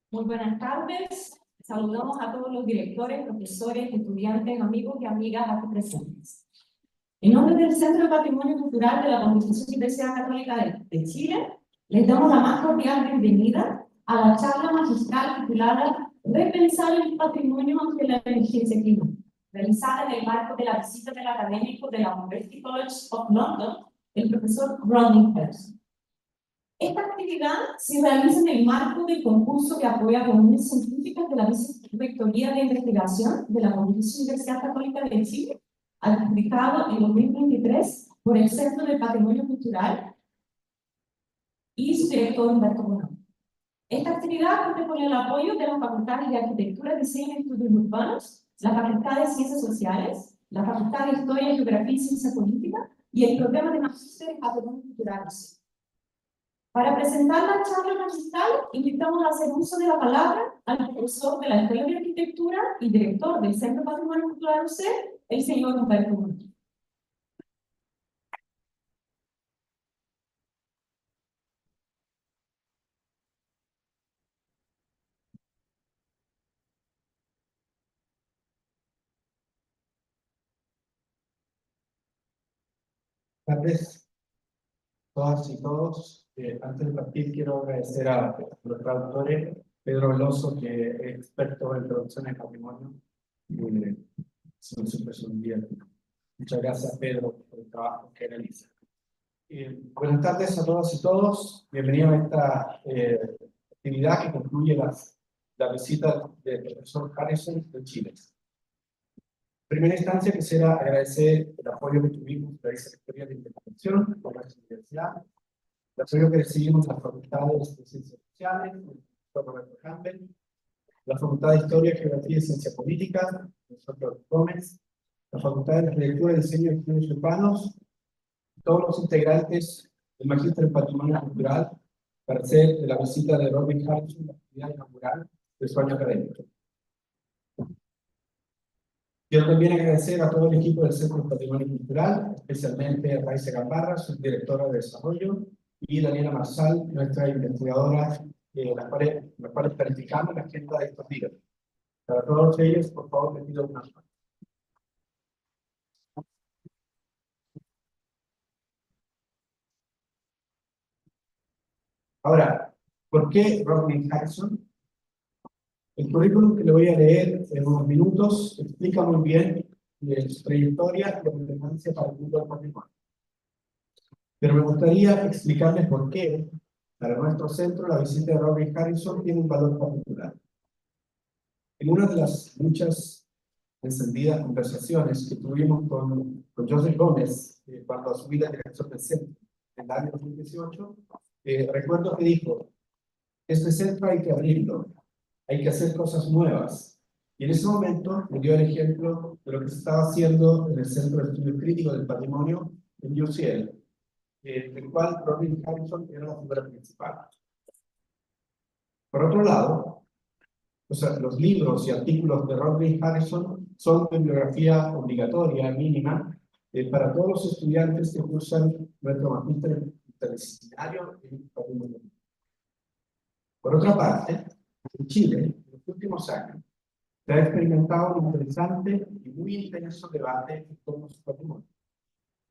Muy buenas tardes. Saludamos a todos los directores, profesores, estudiantes, amigos y amigas aquí presentes. En nombre del Centro de Patrimonio Cultural de la Pontificia Universidad Católica de Chile, les damos la más cordial bienvenida a la charla magistral titulada Repensar el patrimonio ante la emergencia climática, realizada en el marco de la visita del académico de la University College of London, el profesor Rodney Harrison. Esta actividad se realiza en el marco del concurso que apoya reuniones científicas de la Vicerrectoría de Investigación de la Pontificia Universidad Católica de Chile, adjudicado en 2023 por el Centro de Patrimonio Cultural y su director Humberto Bonón. Esta actividad cuenta con el apoyo de las facultades de Arquitectura, Diseño y Estudios Urbanos, la Facultad de Ciencias Sociales, la Facultad de Historia, Geografía y Ciencia Política y el programa de Magíster en Patrimonio Cultural UC. Para presentar la charla magistral, invitamos a hacer uso de la palabra al profesor de la Escuela de Arquitectura y director del Centro de Patrimonio Cultural UC, el señor Humberto Bonón. Buenas tardes, todas y todos. Antes de partir, quiero agradecer a los traductores, Pedro Veloso, que es experto en traducción en patrimonio. Muchas gracias, Pedro, por el trabajo que realiza. Buenas tardes a todas y todos. Bienvenidos a esta actividad que concluye la visita del profesor Harrison de Chile. En primera instancia, quisiera agradecer el apoyo que tuvimos de la Vicerrectoría de Investigación por nuestra universidad, el apoyo que recibimos de las facultades de Ciencias Sociales, el profesor Roberto Campbell, la Facultad de Historia, Geografía y Ciencia Política, el profesor Gómez, la Facultad de Arquitectura, Diseño y Estudios Urbanos, todos los integrantes del Magíster en Patrimonio Cultural para hacer de la visita de Rodney Harrison la actividad inaugural de su año académico. Quiero también agradecer a todo el equipo del Centro de Patrimonio Cultural, especialmente a Raíssa Gambarra, su directora de desarrollo, y Daniela Marsal, nuestra investigadora, las cuales planificamos la agenda de estos días. Para todos ellos, por favor, les pido una mano. Ahora, ¿por qué Rodney Harrison? El currículum que le voy a leer en unos minutos explica muy bien su trayectoria y la relevancia para el mundo del patrimonio. Pero me gustaría explicarles por qué, para nuestro centro, la visita de Rodney Harrison tiene un valor particular. En una de las muchas encendidas conversaciones que tuvimos con Joseph Gómez cuando asumí la dirección del centro en el año 2018, recuerdo que dijo: este centro hay que abrirlo, hay que hacer cosas nuevas. Y en ese momento me dio el ejemplo de lo que se estaba haciendo en el Centro de Estudios Críticos del Patrimonio en UCL, del cual Rodney Harrison era la figura principal. Por otro lado, los libros y artículos de Rodney Harrison son bibliografía obligatoria, mínima, para todos los estudiantes que cursan nuestro magíster interdisciplinario en patrimonio. Por otra parte, en Chile, en los últimos años, se ha experimentado un interesante y muy intenso debate en torno a su patrimonio.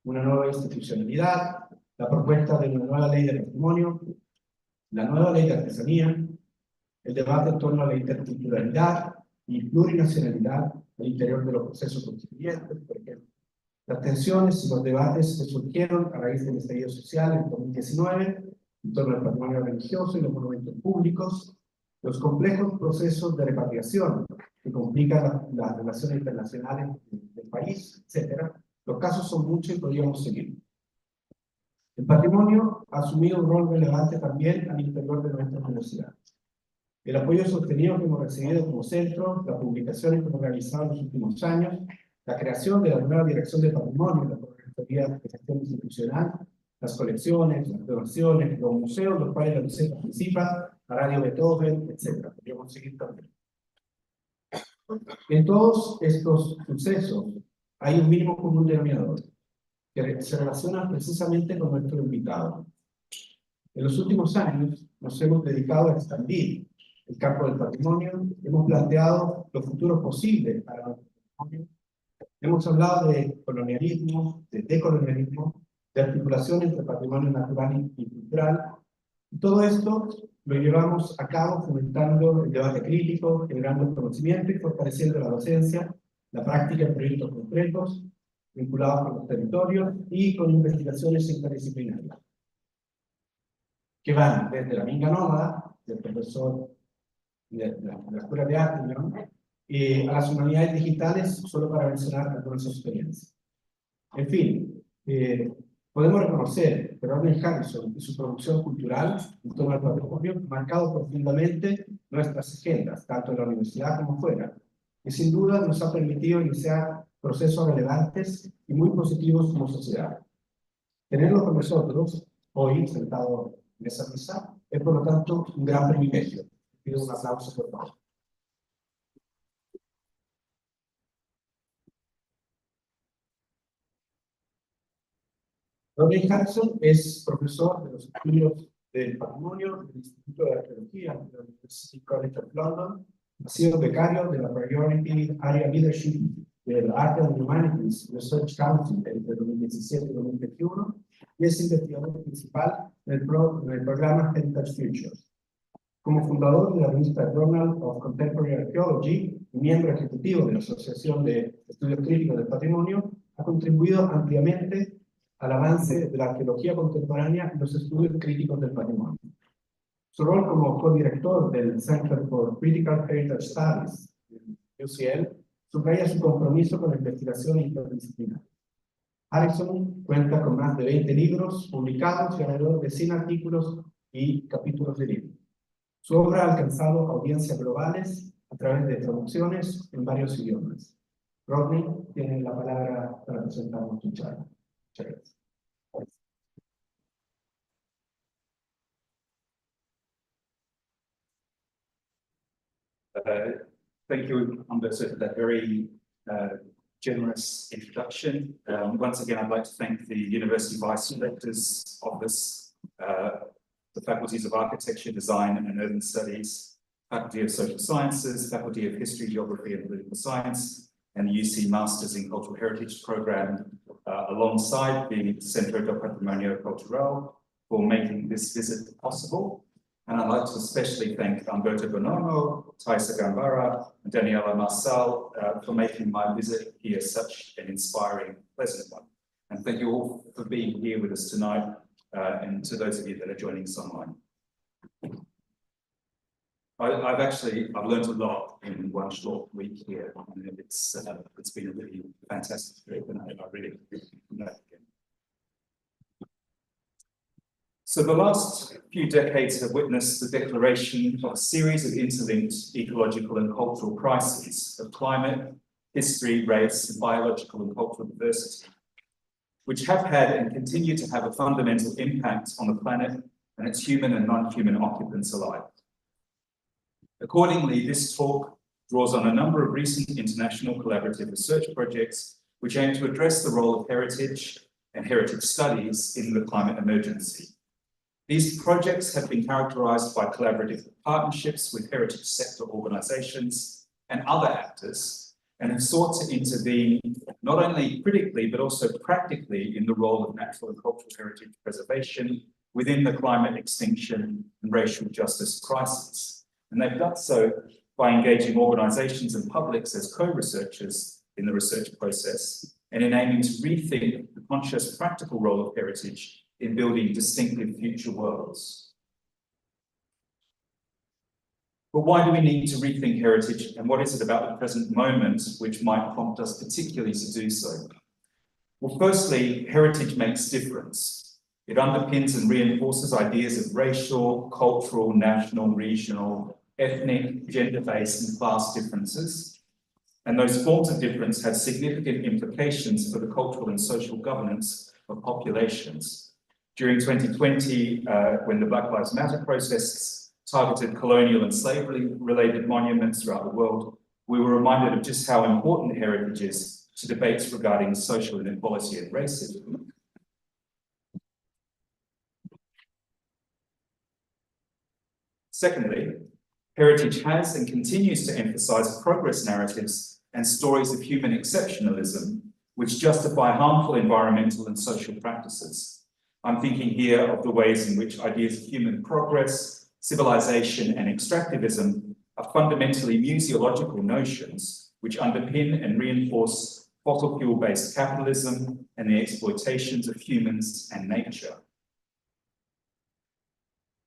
Una nueva institucionalidad, la propuesta de una nueva ley de patrimonio, la nueva ley de artesanía, el debate en torno a la interculturalidad y plurinacionalidad al interior de los procesos constituyentes, por ejemplo. Las tensiones y los debates que surgieron a raíz del estallido social en 2019 en torno al patrimonio religioso y los monumentos públicos, los complejos procesos de repatriación que complican las relaciones internacionales del país, etc. Los casos son muchos y podríamos seguir. El patrimonio ha asumido un rol relevante también al interior de nuestra universidad. El apoyo sostenido que hemos recibido como centro, las publicaciones que hemos realizado en los últimos años, la creación de la nueva dirección de patrimonio, la Secretaría de Gestión Institucional, las colecciones, las donaciones, los museos, los cuales la UC participa, la Radio Beethoven, etc. Podríamos seguir también. En todos estos sucesos hay un mínimo común denominador, que se relaciona precisamente con nuestro invitado. En los últimos años nos hemos dedicado a expandir el campo del patrimonio, hemos planteado los futuros posibles para nuestro patrimonio, hemos hablado de colonialismo, de decolonialismo, de articulación entre patrimonio natural y cultural, y todo esto lo llevamos a cabo fomentando el debate crítico, generando el conocimiento y fortaleciendo la docencia, la práctica en proyectos concretos, vinculados con los territorios y con investigaciones interdisciplinarias, que van desde la minga nómada, del profesor de la Escuela de Arte, ¿no? A las humanidades digitales, solo para mencionar algunas experiencias. En fin, podemos reconocer que Rodney Harrison y su producción cultural en torno al patrimonio han marcado profundamente nuestras agendas, tanto en la universidad como fuera, y sin duda nos ha permitido iniciar procesos relevantes y muy positivos como sociedad. Tenerlo con nosotros, hoy, sentado en esa mesa, es por lo tanto un gran privilegio. Pido un aplauso, por favor. Rodney Harrison es profesor de los estudios del patrimonio del Instituto de Arqueología de la University College of London. Ha sido becario de la Priority Area Leadership del Art and Humanities Research Council entre 2017 y 2021 y es investigador principal del programa Heritage Futures. Como fundador de la revista Journal of Contemporary Archaeology y miembro ejecutivo de la Asociación de Estudios Críticos del Patrimonio, ha contribuido ampliamente al avance de la arqueología contemporánea y los estudios críticos del patrimonio. Su rol como co-director del Center for Critical Heritage Studies, UCL, subraya su compromiso con la investigación interdisciplinaria. Harrison cuenta con más de 20 libros publicados y alrededor de 100 artículos y capítulos de libros. Su obra ha alcanzado audiencias globales a través de traducciones en varios idiomas. Rodney tiene la palabra para presentarnos su charla. Muchas gracias. Thank you, Umberto, for that very generous introduction. Once again, I'd like to thank the University Vice Rector's Office, the Faculties of Architecture, Design and Urban Studies, Faculty of Social Sciences, Faculty of History, Geography and Political Science, and the UC Masters in Cultural Heritage Program, alongside the Centro de Patrimonio Cultural, for making this visit possible. And I'd like to especially thank Umberto Bonomo, Taisa Gambara, and Daniela Marçal for making my visit here such an inspiring, pleasant one. And thank you all for being here with us tonight, and to those of you that are joining us online. I've learned a lot in one short week here, and it's been a really fantastic trip, and I really know it again. So the last few decades have witnessed the declaration of a series of interlinked ecological and cultural crises of climate, history, race, and biological and cultural diversity, which have had and continue to have a fundamental impact on the planet and its human and non-human occupants alike. Accordingly, this talk draws on a number of recent international collaborative research projects which aim to address the role of heritage and heritage studies in the climate emergency. These projects have been characterized by collaborative partnerships with heritage sector organizations and other actors, and have sought to intervene not only critically, but also practically in the role of natural and cultural heritage preservation within the climate extinction and racial justice crisis. And they've done so by engaging organizations and publics as co-researchers in the research process, and in aiming to rethink the conscious practical role of heritage in building distinctive future worlds. But why do we need to rethink heritage, and what is it about the present moment which might prompt us particularly to do so? Well, firstly, heritage makes difference. It underpins and reinforces ideas of racial, cultural, national, regional, ethnic, gender-based and class differences. And those forms of difference have significant implications for the cultural and social governance of populations. During 2020, when the Black Lives Matter protests targeted colonial and slavery-related monuments throughout the world, we were reminded of just how important heritage is to debates regarding social inequality and racism. Secondly, Heritage has and continues to emphasize progress narratives and stories of human exceptionalism, which justify harmful environmental and social practices. I'm thinking here of the ways in which ideas of human progress, civilization, and extractivism are fundamentally museological notions which underpin and reinforce fossil fuel-based capitalism and the exploitations of humans and nature.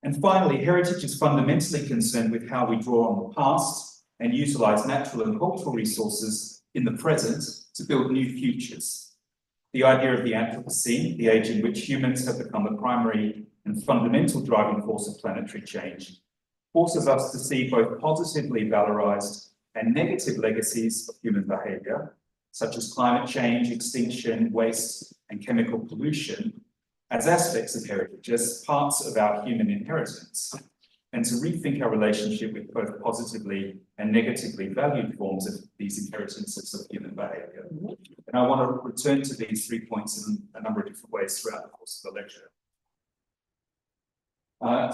And finally, heritage is fundamentally concerned with how we draw on the past and utilize natural and cultural resources in the present to build new futures. The idea of the Anthropocene, the age in which humans have become the primary and fundamental driving force of planetary change, forces us to see both positively valorized and negative legacies of human behavior, such as climate change, extinction, waste, and chemical pollution, as aspects of heritage, as parts of our human inheritance, and to rethink our relationship with both positively and negatively valued forms of these inheritances of human behavior. And I want to return to these 3 points in a number of different ways throughout the course of the lecture.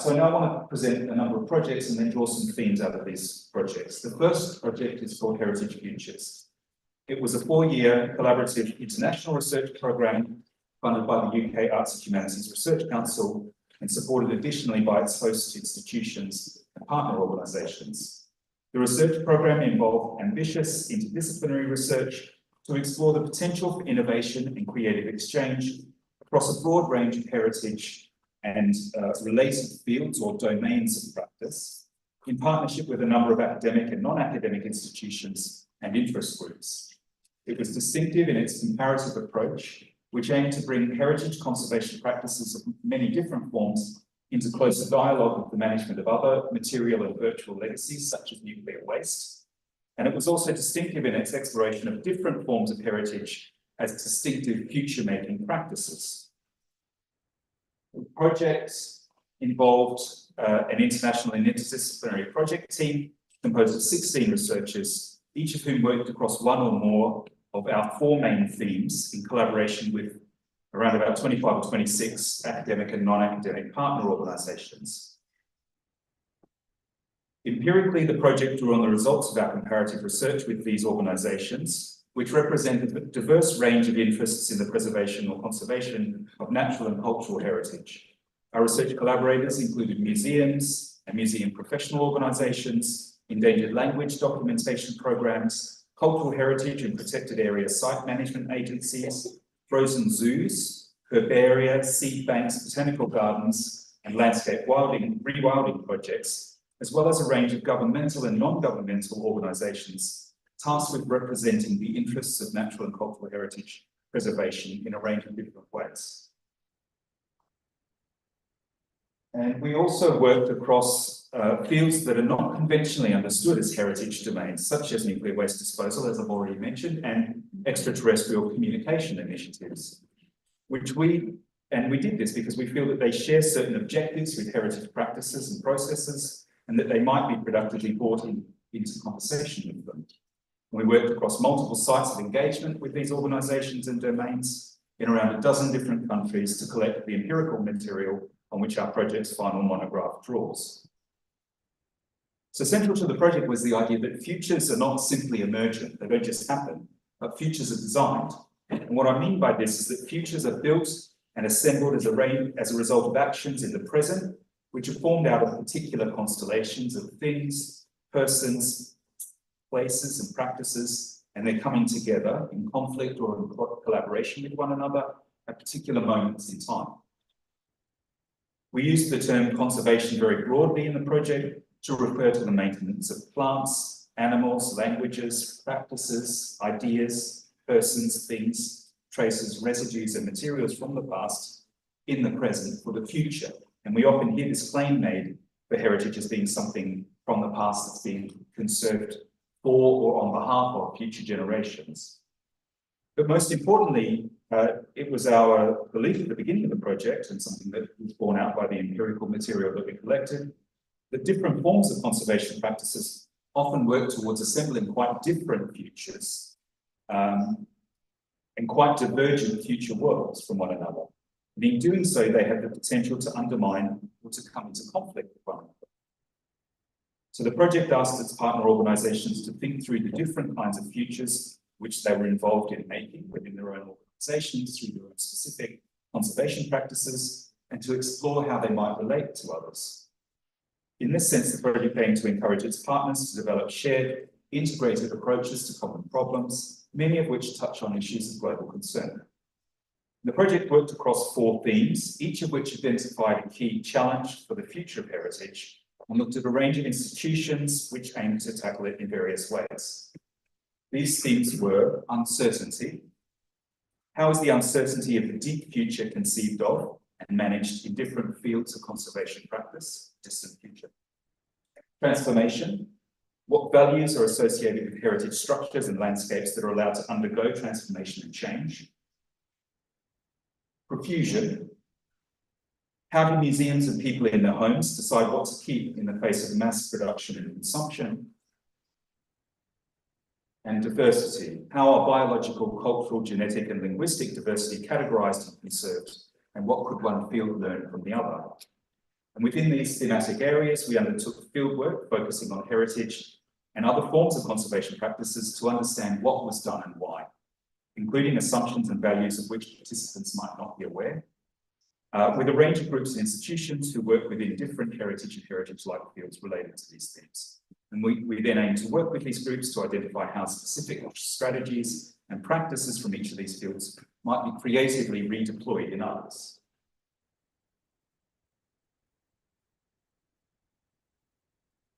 So now I want to present a number of projects and then draw some themes out of these projects. The first project is called Heritage Futures. It was a 4-year collaborative international research program funded by the UK Arts and Humanities Research Council and supported additionally by its host institutions and partner organisations. The research programme involved ambitious interdisciplinary research to explore the potential for innovation and creative exchange across a broad range of heritage and related fields or domains of practice, in partnership with a number of academic and non-academic institutions and interest groups. It was distinctive in its comparative approach, which aimed to bring heritage conservation practices of many different forms into closer dialogue with the management of other material and virtual legacies, such as nuclear waste. And it was also distinctive in its exploration of different forms of heritage as distinctive future-making practices. The project involved an international and interdisciplinary project team composed of 16 researchers, each of whom worked across one or more of our 4 main themes in collaboration with around about 25 or 26 academic and non-academic partner organisations. Empirically, the project drew on the results of our comparative research with these organisations, which represented a diverse range of interests in the preservation or conservation of natural and cultural heritage. Our research collaborators included museums and museum professional organisations, endangered language documentation programmes, cultural heritage and protected area site management agencies, frozen zoos, herbaria, seed banks, botanical gardens, and landscape rewilding projects, as well as a range of governmental and non-governmental organisations tasked with representing the interests of natural and cultural heritage preservation in a range of different ways. And we also worked across fields that are not conventionally understood as heritage domains, such as nuclear waste disposal, as I've already mentioned, and extraterrestrial communication initiatives, we did this because we feel that they share certain objectives with heritage practices and processes, and that they might be productively brought into conversation with them. We worked across multiple sites of engagement with these organisations and domains in around a dozen different countries to collect the empirical material on which our project's final monograph draws. So central to the project was the idea that futures are not simply emergent, they don't just happen, but futures are designed. And what I mean by this is that futures are built and assembled as a result of actions in the present, which are formed out of particular constellations of things, persons, places, and practices, and they're coming together in conflict or in collaboration with one another at particular moments in time. We use the term conservation very broadly in the project to refer to the maintenance of plants, animals, languages, practices, ideas, persons, things, traces, residues, and materials from the past in the present for the future. And we often hear this claim made for heritage as being something from the past that's being conserved for or on behalf of future generations. But most importantly, it was our belief at the beginning of the project, and something that was borne out by the empirical material that we collected, that different forms of conservation practices often work towards assembling quite different futures and quite divergent future worlds from one another. And in doing so, they have the potential to undermine or to come into conflict with one another. So the project asked its partner organisations to think through the different kinds of futures which they were involved in making within their own organisations through their own specific conservation practices, and to explore how they might relate to others. In this sense, the project aimed to encourage its partners to develop shared, integrated approaches to common problems, many of which touch on issues of global concern. The project worked across 4 themes, each of which identified a key challenge for the future of heritage, and looked at a range of institutions which aimed to tackle it in various ways. These themes were uncertainty. How is the uncertainty of the deep future conceived of and managed in different fields of conservation practice, distant future? Transformation. What values are associated with heritage structures and landscapes that are allowed to undergo transformation and change? Profusion. How do museums and people in their homes decide what to keep in the face of mass production and consumption? And diversity. How are biological, cultural, genetic, and linguistic diversity categorized and conserved? And what could one field learn from the other? And within these thematic areas, we undertook fieldwork focusing on heritage and other forms of conservation practices to understand what was done and why, including assumptions and values of which participants might not be aware, with a range of groups and institutions who work within different heritage and heritage-like fields related to these themes. And we then aim to work with these groups to identify how specific strategies and practices from each of these fields might be creatively redeployed in others.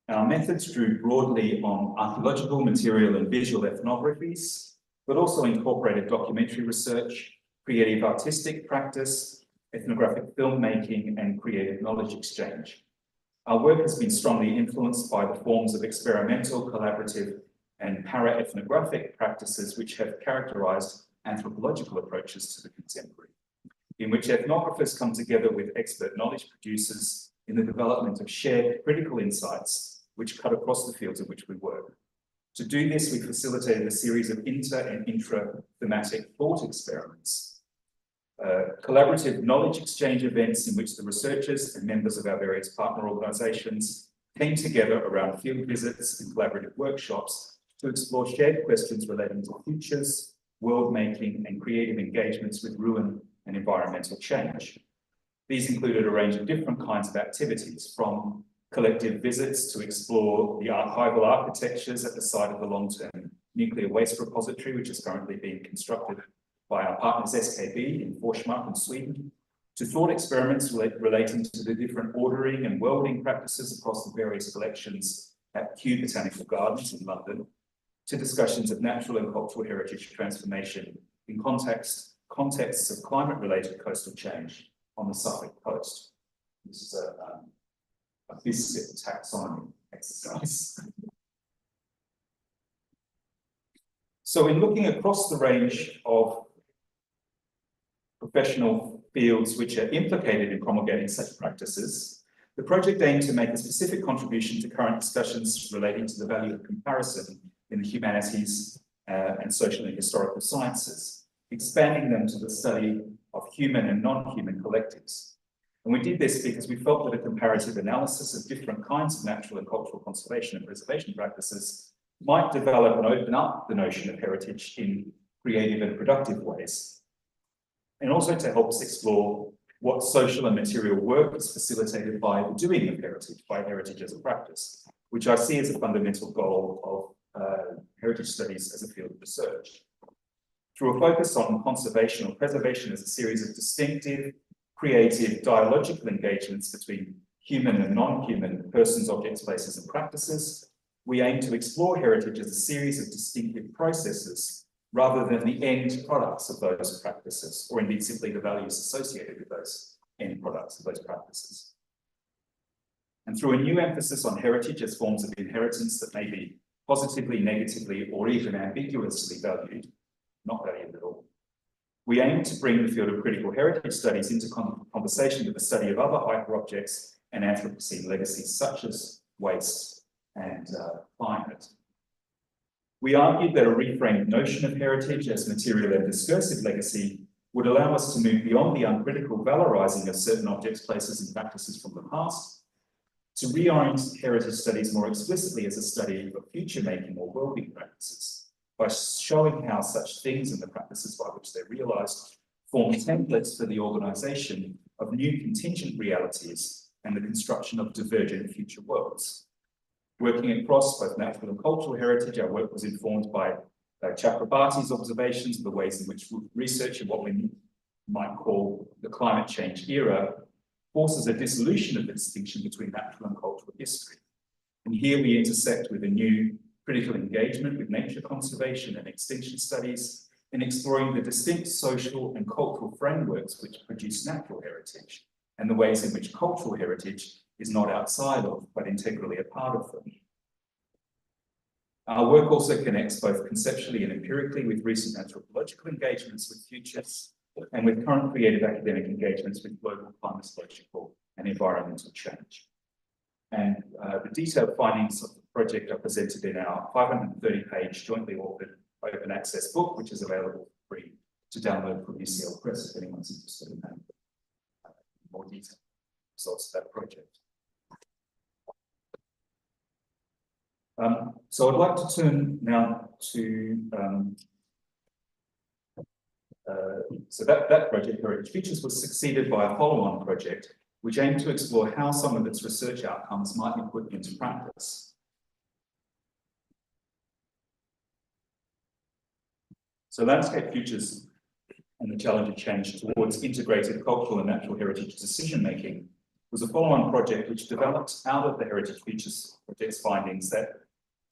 Our methods drew broadly on archaeological, material, and visual ethnographies, but also incorporated documentary research, creative artistic practice, ethnographic filmmaking, and creative knowledge exchange. Our work has been strongly influenced by the forms of experimental, collaborative, and para-ethnographic practices which have characterized anthropological approaches to the contemporary, in which ethnographers come together with expert knowledge producers in the development of shared critical insights which cut across the fields in which we work. To do this, we facilitated a series of inter- and intra-thematic thought experiments, collaborative knowledge exchange events in which the researchers and members of our various partner organisations came together around field visits and collaborative workshops to explore shared questions relating to futures, world-making, and creative engagements with ruin and environmental change. These included a range of different kinds of activities, from collective visits to explore the archival architectures at the site of the long-term nuclear waste repository, which is currently being constructed by our partners SKB in Forsmark in Sweden, to thought experiments relating to the different ordering and welding practices across the various collections at Kew Botanical Gardens in London, to discussions of natural and cultural heritage transformation in contexts of climate-related coastal change on the Suffolk coast. This is a biscuit taxonomy exercise. So in looking across the range of professional fields which are implicated in promulgating such practices, the project aimed to make a specific contribution to current discussions relating to the value of comparison in the humanities and social and historical sciences, expanding them to the study of human and non-human collectives. And we did this because we felt that a comparative analysis of different kinds of natural and cultural conservation and preservation practices might develop and open up the notion of heritage in creative and productive ways, and also to help us explore what social and material work is facilitated by the doing of heritage, by heritage as a practice, which I see as a fundamental goal of heritage studies as a field of research. Through a focus on conservation or preservation as a series of distinctive, creative, dialogical engagements between human and non-human persons, objects, places, and practices, we aim to explore heritage as a series of distinctive processes rather than the end products of those practices, or indeed simply the values associated with those end products of those practices. And through a new emphasis on heritage as forms of inheritance that may be positively, negatively, or even ambiguously valued, not valued at all, we aim to bring the field of critical heritage studies into conversation with the study of other hyperobjects and Anthropocene legacies, such as waste and climate. We argued that a reframed notion of heritage as material and discursive legacy would allow us to move beyond the uncritical valorizing of certain objects, places, and practices from the past to reorient heritage studies more explicitly as a study of future-making or well-being practices, by showing how such things and the practices by which they're realised form templates for the organisation of new contingent realities and the construction of divergent future worlds. Working across both natural and cultural heritage, our work was informed by Chakrabarty's observations of the ways in which research in what we might call the climate change era forces a dissolution of the distinction between natural and cultural history. And here we intersect with a new critical engagement with nature conservation and extinction studies in exploring the distinct social and cultural frameworks which produce natural heritage and the ways in which cultural heritage is not outside of, but integrally a part of them. Our work also connects both conceptually and empirically with recent anthropological engagements with futures and with current creative academic engagements with global climatological and environmental change. And the detailed findings of the project are presented in our 530-page jointly authored open access book, which is available free to download from UCL Press if anyone's interested in that. More detailed results of that project. So I'd like to turn now to so that project, Heritage Futures, was succeeded by a follow-on project which aimed to explore how some of its research outcomes might be put into practice. So Landscape Futures and the Challenge of Change towards integrated cultural and natural heritage decision-making was a follow-on project which developed out of the Heritage Futures project's findings that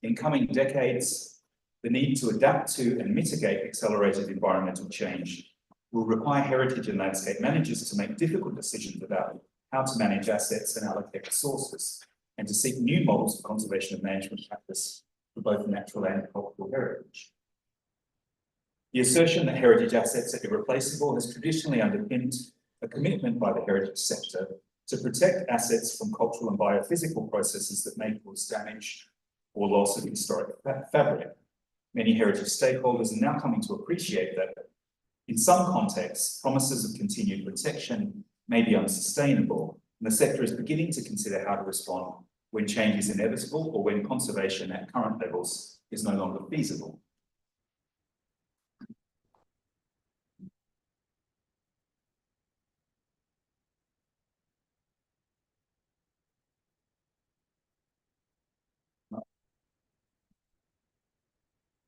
in coming decades, the need to adapt to and mitigate accelerated environmental change will require heritage and landscape managers to make difficult decisions about how to manage assets and allocate resources, and to seek new models of conservation and management practice for both natural and cultural heritage. The assertion that heritage assets are irreplaceable has traditionally underpinned a commitment by the heritage sector to protect assets from cultural and biophysical processes that may cause damage or loss of historic fabric. Many heritage stakeholders are now coming to appreciate that in some contexts, promises of continued protection may be unsustainable, and the sector is beginning to consider how to respond when change is inevitable or when conservation at current levels is no longer feasible.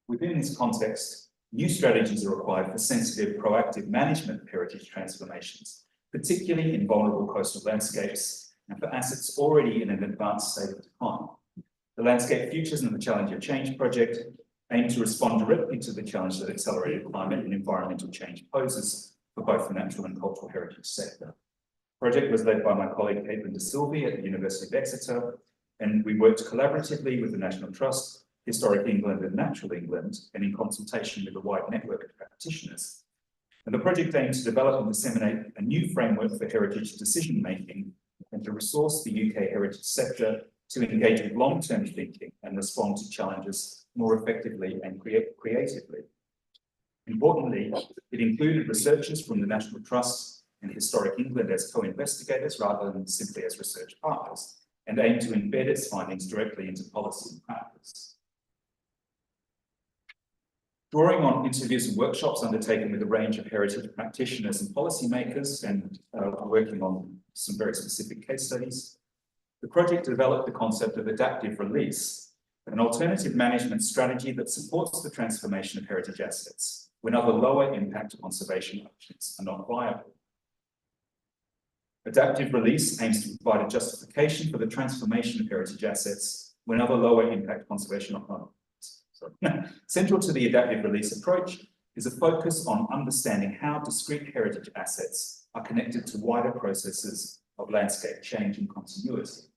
Within this context, new strategies are required for sensitive, proactive management of heritage transformations, particularly in vulnerable coastal landscapes and for assets already in an advanced state of decline. The Landscape Futures and the Challenge of Change project aim to respond directly to the challenge that accelerated climate and environmental change poses for both the natural and cultural heritage sector. The project was led by my colleague Caitlin De Silva at the University of Exeter, and we worked collaboratively with the National Trust, Historic England and Natural England, and in consultation with a wide network of practitioners. And the project aims to develop and disseminate a new framework for heritage decision-making and to resource the UK heritage sector to engage with long-term thinking and respond to challenges more effectively and creatively. Importantly, it included researchers from the National Trust and Historic England as co-investigators rather than simply as research partners, and aimed to embed its findings directly into policy and practice. Drawing on interviews and workshops undertaken with a range of heritage practitioners and policymakers, and working on some very specific case studies, the project developed the concept of adaptive release, an alternative management strategy that supports the transformation of heritage assets when other lower impact conservation options are not viable. Adaptive release aims to provide a justification for the transformation of heritage assets when other lower impact conservation options. Central to the adaptive release approach is a focus on understanding how discrete heritage assets are connected to wider processes of landscape change and continuity.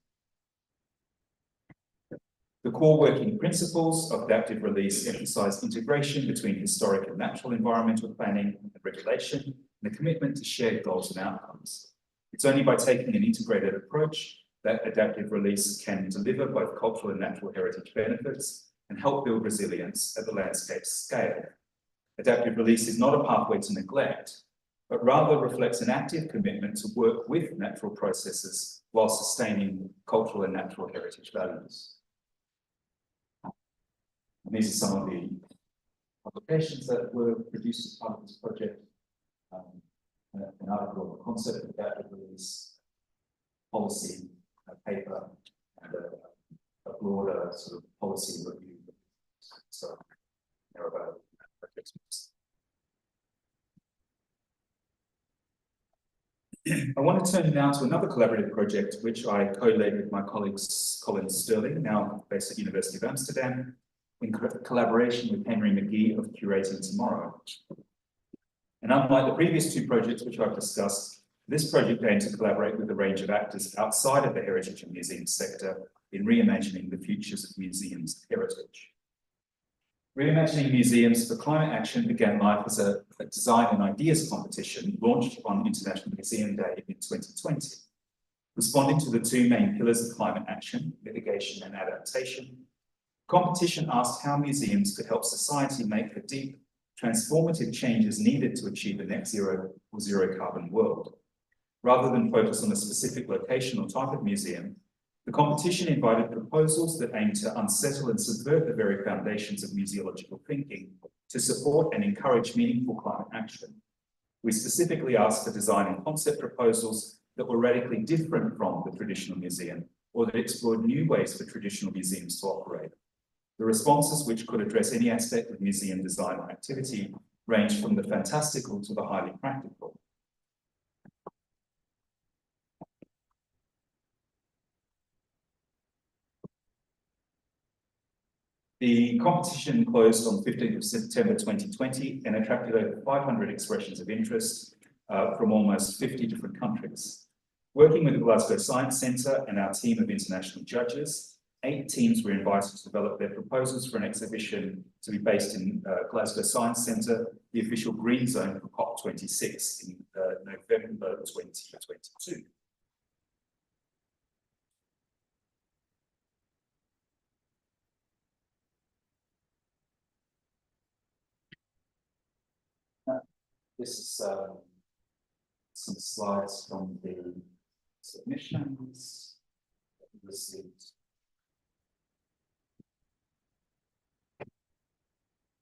The core working principles of adaptive release emphasize integration between historic and natural environmental planning and regulation, and a commitment to shared goals and outcomes. It's only by taking an integrated approach that adaptive release can deliver both cultural and natural heritage benefits and help build resilience at the landscape scale. Adaptive release is not a pathway to neglect, but rather reflects an active commitment to work with natural processes while sustaining cultural and natural heritage values. And these are some of the publications that were produced as part of this project. An article on the concept of that release, policy paper, and a broader sort of policy review. So there are about projects. I want to turn now to another collaborative project which I co-led with my colleagues Colin Sterling, now based at University of Amsterdam, in collaboration with Henry McGee of Curating Tomorrow. And unlike the previous two projects which I've discussed, this project aims to collaborate with a range of actors outside of the heritage and museum sector in reimagining the futures of museums and heritage. Reimagining Museums for Climate Action began life as a design and ideas competition launched on International Museum Day in 2020. Responding to the two main pillars of climate action, mitigation and adaptation, the competition asked how museums could help society make the deep, transformative changes needed to achieve a net zero or zero carbon world. Rather than focus on a specific location or type of museum, the competition invited proposals that aimed to unsettle and subvert the very foundations of museological thinking to support and encourage meaningful climate action. We specifically asked for design and concept proposals that were radically different from the traditional museum or that explored new ways for traditional museums to operate. The responses, which could address any aspect of museum design or activity, ranged from the fantastical to the highly practical. The competition closed on 15th of September 2020 and attracted over 500 expressions of interest from almost 50 different countries. Working with the Glasgow Science Centre and our team of international judges, 8 teams were invited to develop their proposals for an exhibition to be based in Glasgow Science Centre, the official green zone for COP26 in November 2022. This is some slides from the submissions that we received.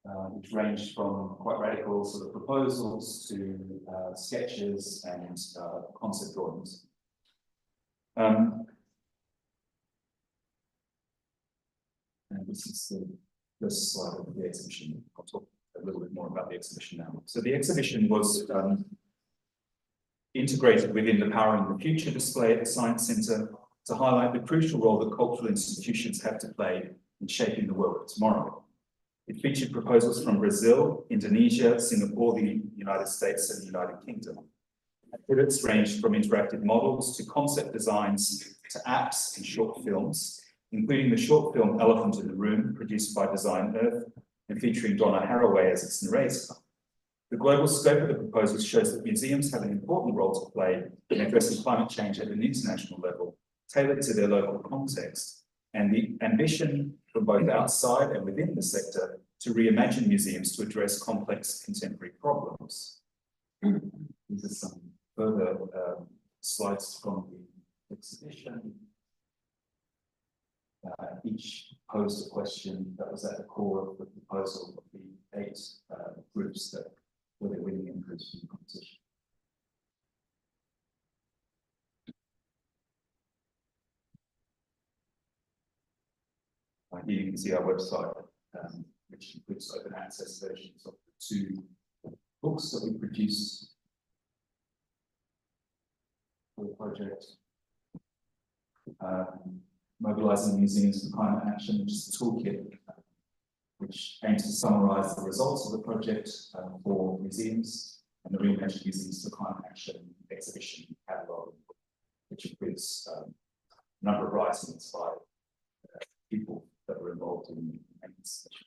Which ranged from quite radical sort of proposals to sketches and concept drawings. And this is the first slide of the exhibition. I'll talk a little bit more about the exhibition now. So the exhibition was integrated within the Powering the Future display at the Science Centre to highlight the crucial role that cultural institutions have to play in shaping the world of tomorrow. It featured proposals from Brazil, Indonesia, Singapore, the United States, and the United Kingdom. Exhibits ranged from interactive models to concept designs to apps and short films, including the short film Elephant in the Room, produced by Design Earth and featuring Donna Haraway as its narrator. The global scope of the proposals shows that museums have an important role to play in addressing climate change at an international level, tailored to their local context, and the ambition from both outside and within the sector to reimagine museums to address complex contemporary problems. These are some further slides from the exhibition. Each posed a question that was at the core of the proposal of the 8 groups that were the winning entries from the competition. Here you can see our website, which includes open access versions of the 2 books that we produced for the project. Mobilising Museums for Climate Action, which is a toolkit which aims to summarise the results of the project for museums, and the Reimagined Museums for Climate Action exhibition catalogue, which includes a number of writings by people that were involved in this project.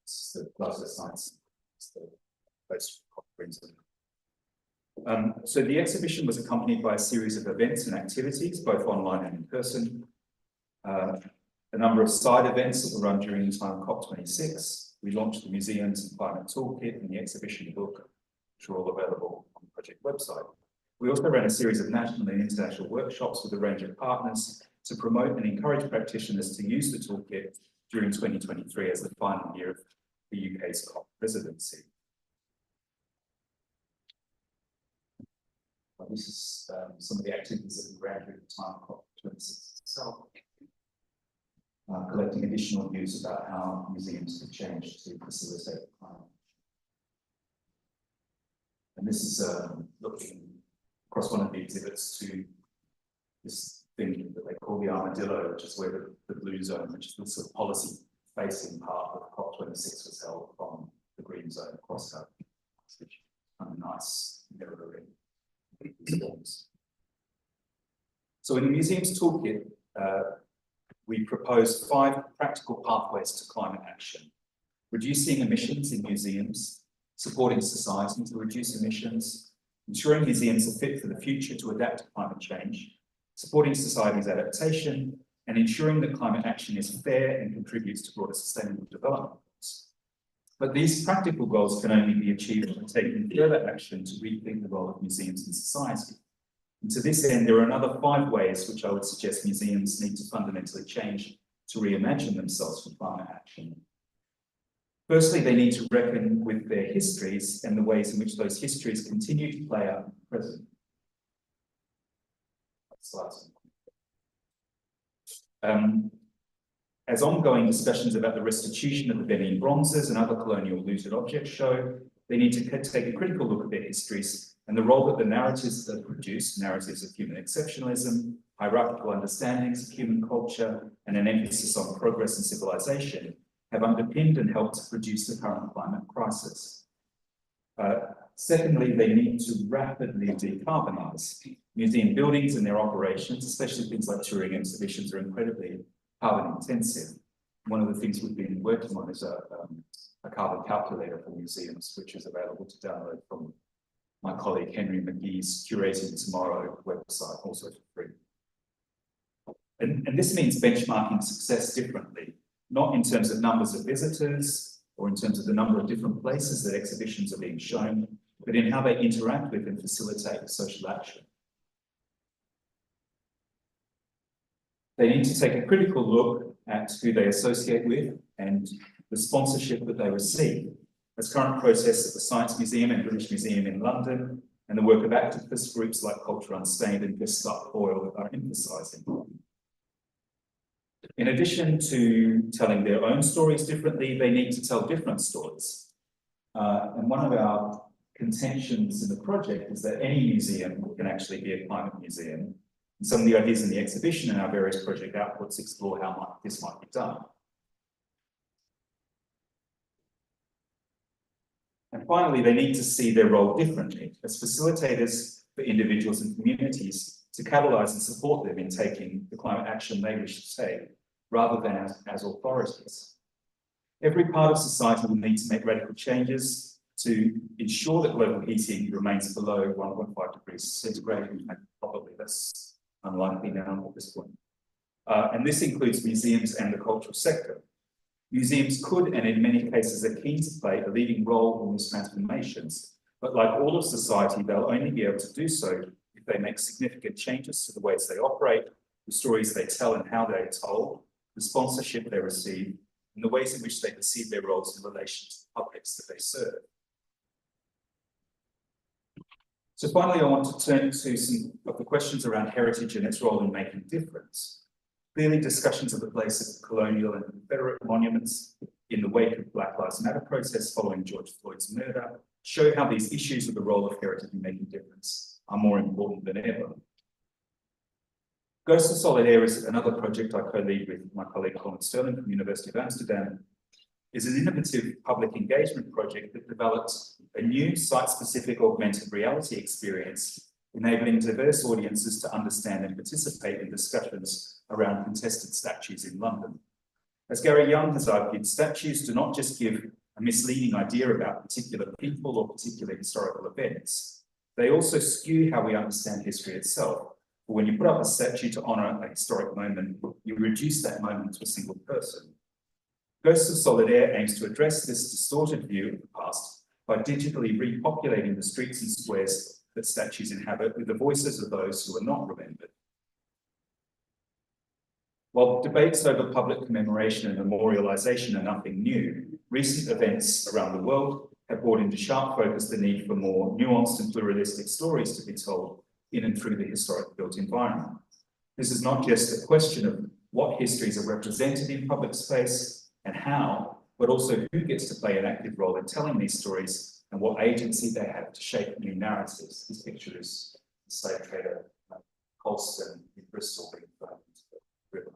It's the Glasgow Science. So the exhibition was accompanied by a series of events and activities, both online and in person. a number of side events that were run during the time of COP26. We launched the Museums and Climate Toolkit and the exhibition book, which are all available on the project website. We also ran a series of national and international workshops with a range of partners to promote and encourage practitioners to use the toolkit during 2023 as the final year of the UK's COP presidency. This is some of the activities that we ran during the time of COP26 itself, collecting additional views about how museums could change to facilitate climate. And this is looking across one of the exhibits to this thing that they call the armadillo, which is where the blue zone, which is the sort of policy facing part of COP26 was held from the green zone across that, which is kind of nice mirroring. So in the museum's toolkit, we proposed 5 practical pathways to climate action: reducing emissions in museums, supporting society to reduce emissions, ensuring museums are fit for the future to adapt to climate change, supporting society's adaptation, and ensuring that climate action is fair and contributes to broader sustainable development goals. But these practical goals can only be achieved by taking further action to rethink the role of museums in society. And to this end, there are another 5 ways which I would suggest museums need to fundamentally change to reimagine themselves for climate action. Firstly, they need to reckon with their histories and the ways in which those histories continue to play out in the present. As ongoing discussions about the restitution of the Benin bronzes and other colonial looted objects show, they need to take a critical look at their histories and the role that the narratives that produce, narratives of human exceptionalism, hierarchical understandings of human culture, and an emphasis on progress and civilization, have underpinned and helped to produce the current climate crisis. Secondly, they need to rapidly decarbonise. Museum buildings and their operations, especially things like touring exhibitions, are incredibly carbon intensive. One of the things we've been working on is a carbon calculator for museums, which is available to download from my colleague Henry McGee's Curating Tomorrow website, also for free. And this means benchmarking success differently, not in terms of numbers of visitors or in terms of the number of different places that exhibitions are being shown, but in how they interact with and facilitate social action. They need to take a critical look at who they associate with and the sponsorship that they receive, as current protests at the Science Museum and British Museum in London and the work of activist groups like Culture Unstained and Vista Oil are emphasising. In addition to telling their own stories differently, they need to tell different stories. And one of our contentions in the project is that any museum can actually be a climate museum. And some of the ideas in the exhibition and our various project outputs explore how this might be done. And finally, they need to see their role differently as facilitators for individuals and communities to catalyse and support them in taking the climate action they wish to take, rather than as authorities. Every part of society will need to make radical changes to ensure that global heating remains below 1.5 degrees centigrade, and probably that's unlikely now at this point. And this includes museums and the cultural sector. Museums could, and in many cases are keen to play a leading role in these transformations, but like all of society, they'll only be able to do so if they make significant changes to the ways they operate, the stories they tell and how they're told, the sponsorship they receive, and the ways in which they perceive their roles in relation to the publics that they serve. So finally, I want to turn to some of the questions around heritage and its role in making a difference. Clearly, discussions of the place of colonial and Confederate monuments in the wake of Black Lives Matter protests following George Floyd's murder show how these issues of the role of heritage in making a difference are more important than ever. Ghosts of Solid Air is another project I co-lead with my colleague Colin Sterling from the University of Amsterdam. Is an innovative public engagement project that developed a new site-specific augmented reality experience, enabling diverse audiences to understand and participate in discussions around contested statues in London. As Gary Young has argued, statues do not just give a misleading idea about particular people or particular historical events. They also skew how we understand history itself, But when you put up a statue to honour a historic moment, you reduce that moment to a single person. Ghosts of Solidaire aims to address this distorted view of the past by digitally repopulating the streets and squares that statues inhabit with the voices of those who are not remembered. While debates over public commemoration and memorialisation are nothing new, recent events around the world have brought into sharp focus the need for more nuanced and pluralistic stories to be told in and through the historic built environment. This is not just a question of what histories are represented in public space and how, but also who gets to play an active role in telling these stories and what agency they have to shape new narratives. This picture is the slave trader Colston in Bristol being thrown into the river.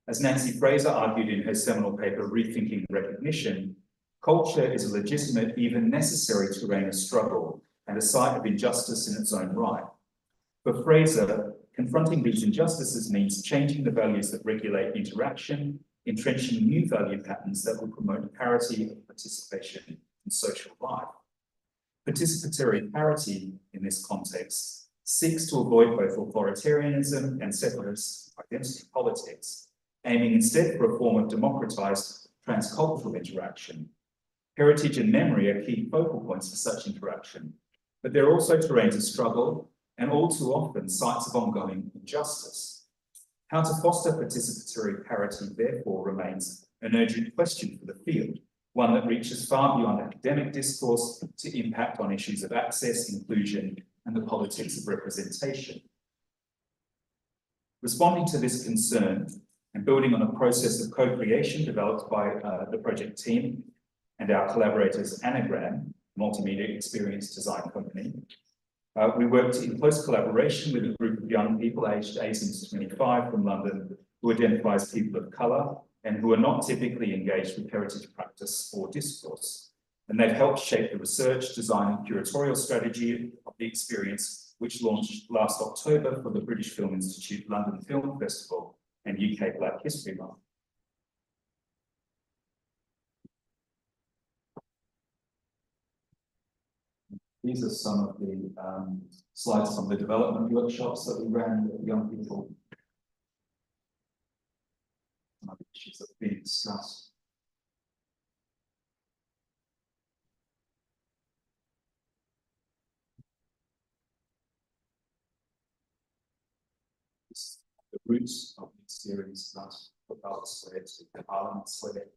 As Nancy Fraser argued in her seminal paper, Rethinking Recognition, culture is a legitimate, even necessary terrain of struggle and a site of injustice in its own right. For Fraser, confronting these injustices means changing the values that regulate interaction, entrenching new value patterns that will promote parity of participation in social life. Participatory parity, in this context, seeks to avoid both authoritarianism and separatist identity politics, aiming instead for a form of democratized transcultural interaction. Heritage and memory are key focal points for such interaction, but they're also terrains of struggle and all too often sites of ongoing injustice. How to foster participatory parity, therefore, remains an urgent question for the field, one that reaches far beyond academic discourse to impact on issues of access, inclusion, and the politics of representation. Responding to this concern and building on a process of co-creation developed by the project team and our collaborators Anagram, multimedia experience design company, we worked in close collaboration with a group of young people aged 18 to 25 from London who identifies people of colour and who are not typically engaged with heritage practice or discourse. And they've helped shape the research, design and curatorial strategy of the experience, which launched last October for the British Film Institute London Film Festival and UK Black History Month. These are some of the slides from the development workshops that we ran with young people. Some of the issues that are being discussed. The roots of the series that about Square to the Parliament Square.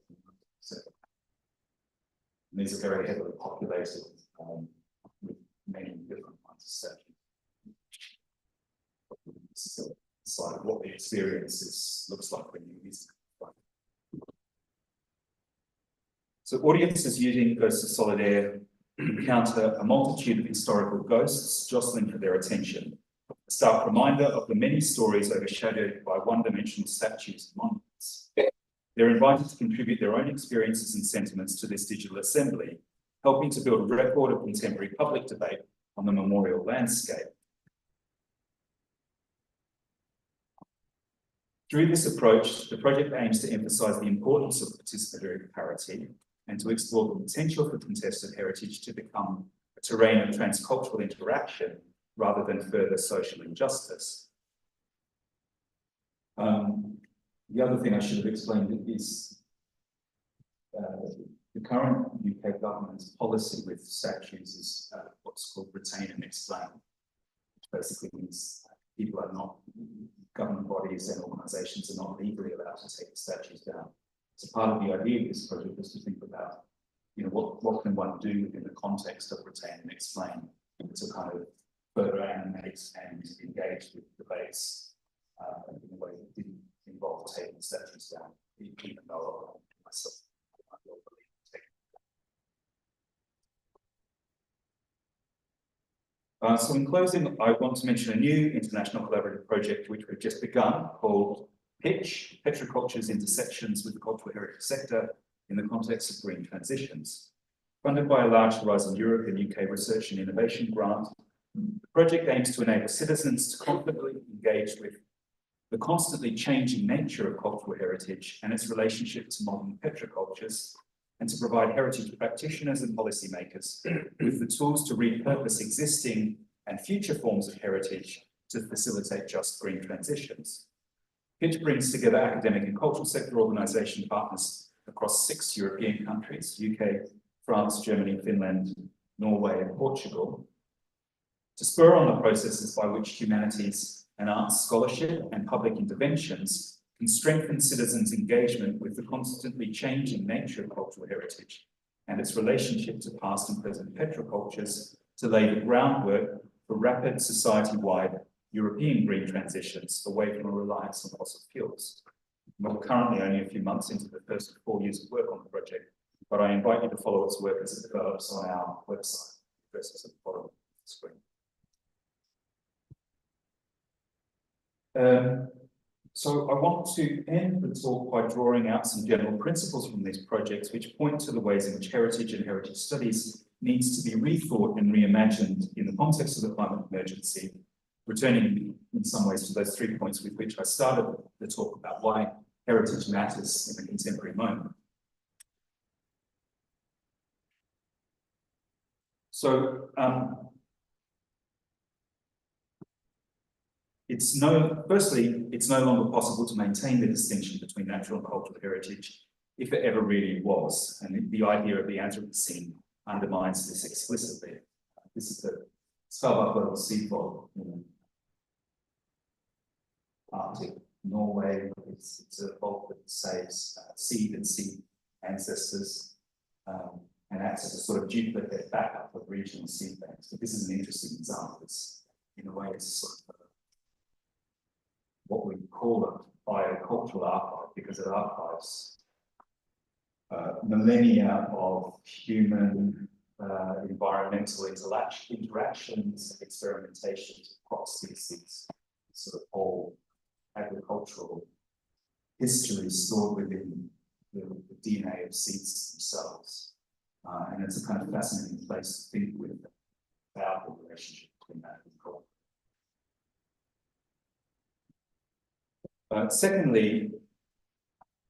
And these are very heavily populated with many different kinds of settings. This is a slide of what the experience looks like when you use it. So audiences using Ghosts of Solidaire encounter a multitude of historical ghosts jostling for their attention. A stark reminder of the many stories overshadowed by one-dimensional statues and monuments. They're invited to contribute their own experiences and sentiments to this digital assembly, helping to build a record of contemporary public debate on the memorial landscape. Through this approach, the project aims to emphasise the importance of participatory parity and to explore the potential for contested heritage to become a terrain of transcultural interaction rather than further social injustice. The other thing I should have explained is the current UK government's policy with statues is what's called retain and explain, which basically means people are not, government bodies and organisations are not legally allowed to take the statues down. So part of the idea of this project is to think about, you know, what can one do within the context of retain and explain to kind of further animate and engage with debates in a way that didn't involve taking statues down, even though myself I don't believe in taking. So in closing, I want to mention a new international collaborative project which we've just begun called Pitch, Petroculture's Intersections with the Cultural Heritage Sector in the Context of Green Transitions. Funded by a large Horizon Europe and UK Research and Innovation grant, the project aims to enable citizens to confidently engage with the constantly changing nature of cultural heritage and its relationship to modern petrocultures, and to provide heritage practitioners and policymakers with the tools to repurpose existing and future forms of heritage to facilitate just green transitions. HIT brings together academic and cultural sector organisation partners across 6 European countries, UK, France, Germany, Finland, Norway, and Portugal, to spur on the processes by which humanities and arts scholarship and public interventions can strengthen citizens' engagement with the constantly changing nature of cultural heritage and its relationship to past and present petrocultures to lay the groundwork for rapid society-wide European green transitions away from a reliance on fossil fuels. We're currently only a few months into the first 4 years of work on the project, but I invite you to follow its work as it develops on our website. Addresses at the bottom of the screen. So I want to end the talk by drawing out some general principles from these projects which point to the ways in which heritage and heritage studies needs to be rethought and reimagined in the context of the climate emergency, returning in some ways to those 3 points with which I started the talk about why heritage matters in the contemporary moment. So, firstly, it's no longer possible to maintain the distinction between natural and cultural heritage, if it ever really was. And the idea of the Anthropocene undermines this explicitly. This is the Svalbard sea fog in Arctic Norway. It's a fault that saves seed and sea ancestors and acts as a sort of duplicate backup of regional seed banks. But this is an interesting example. It's, in a way, it's sort of what we call a biocultural archive, because it archives millennia of human environmental interactions, experimentations across species, sort of whole agricultural history stored within the DNA of seeds themselves. And it's a kind of fascinating place to think with about the relationship between that and culture. Secondly,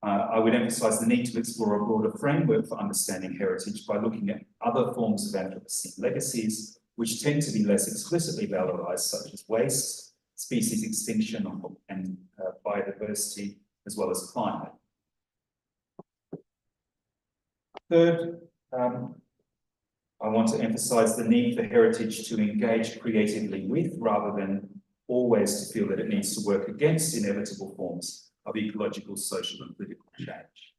I would emphasize the need to explore a broader framework for understanding heritage by looking at other forms of Anthropocene legacies, which tend to be less explicitly valorized, such as waste, species extinction, and biodiversity, as well as climate. Third, I want to emphasize the need for heritage to engage creatively with, rather than always to feel that it needs to work against inevitable forms of ecological, social, and political change.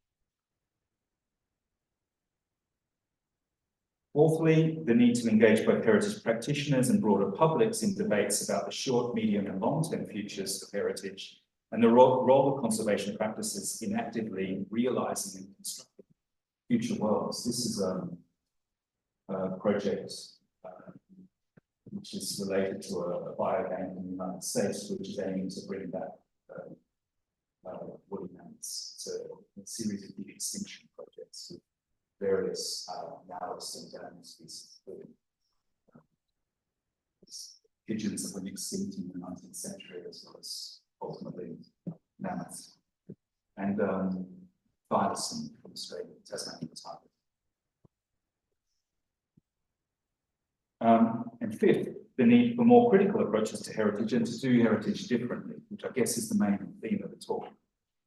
Fourthly, the need to engage both heritage practitioners and broader publics in debates about the short, medium, and long-term futures of heritage and the role of conservation practices in actively realizing and constructing future worlds. This is a project which is related to a biobank in the United States, which is aiming to bring back woodlands to a series of de-extinction projects with various now extinct animal species, including pigeons that went extinct in the 19th century, as well as ultimately mammoths, and bison from Australia, Tasmanian tiger. And fifth, the need for more critical approaches to heritage and to do heritage differently, which I guess is the main theme of the talk.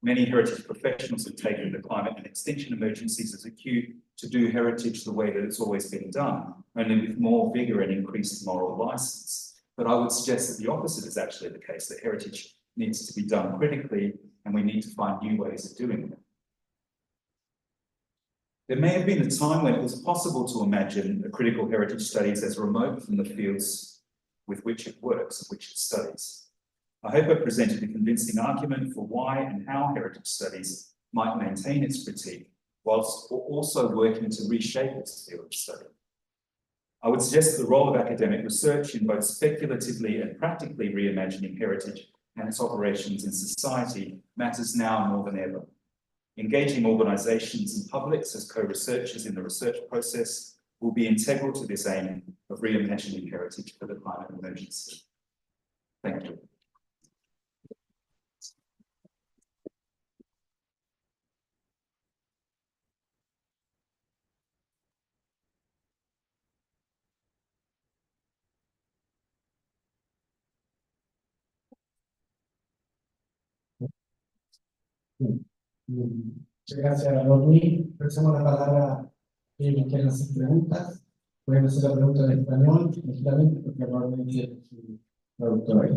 Many heritage professionals have taken the climate and extinction emergencies as a cue to do heritage the way that it's always been done, only with more vigour and increased moral licence. But I would suggest that the opposite is actually the case, that heritage needs to be done critically, and we need to find new ways of doing it. There may have been a time when it was possible to imagine a critical heritage studies as remote from the fields with which it works and which it studies. I hope I've presented a convincing argument for why and how heritage studies might maintain its critique, whilst also working to reshape its field of study. I would suggest that the role of academic research in both speculatively and practically reimagining heritage and its operations in society matters now more than ever. Engaging organisations and publics as co-researchers in the research process will be integral to this aim of reimagining heritage for the climate emergency. Thank you. Muchas gracias, Rodney. Pasamos la palabra a quienes quieren hacer preguntas. Pueden hacer la pregunta en español, lógicamente, porque probablemente es su traductora.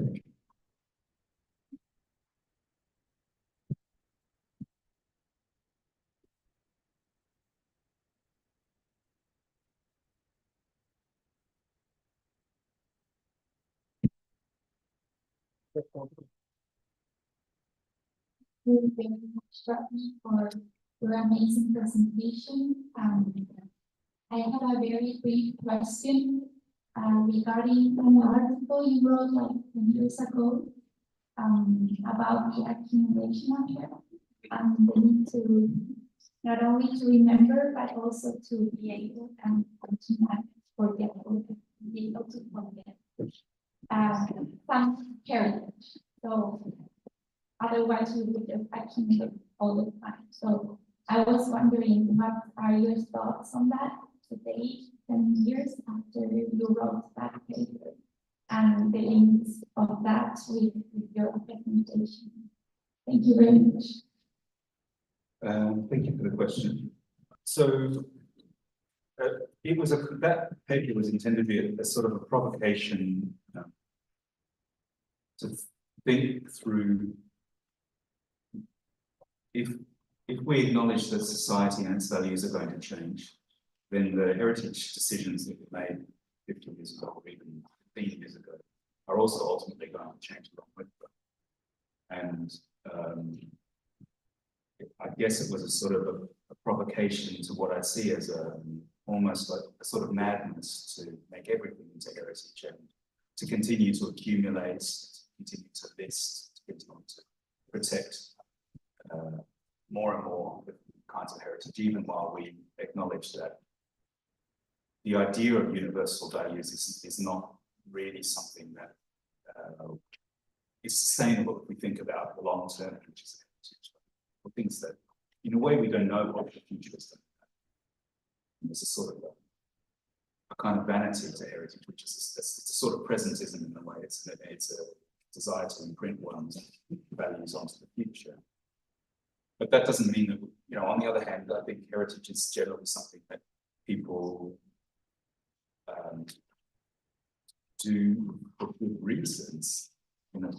Thank you very much, Rodney, for your amazing presentation. I have a very brief question regarding an article you wrote like 10 years ago about the accumulation of wealth and the need to not only to remember but also to be able to not forget or be able to forget some heritage. So otherwise, we would just accumulate all the time. So I was wondering, what are your thoughts on that today, 10 years after you wrote that paper, and the links of that with your presentation? Thank you very much. Thank you for the question. So that paper was intended to be a sort of a provocation to think through. If we acknowledge that society and its values are going to change, then the heritage decisions that we made 50 years ago or even 15 years ago are also ultimately going to change along with them. And I guess it was a sort of a provocation to what I see as almost like a sort of madness to make everything into heritage and to continue to accumulate, to continue to list, to continue to protect more and more kinds of heritage, even while we acknowledge that the idea of universal values is not really something that is sustainable if we think about the long-term futures of heritage, or things that, in a way, we don't know what the future is going to be. There's a sort of a kind of vanity to heritage, which is it's a sort of presentism in a way. It's a desire to imprint one's values onto the future. But that doesn't mean that, on the other hand, I think heritage is generally something that people do for good reasons.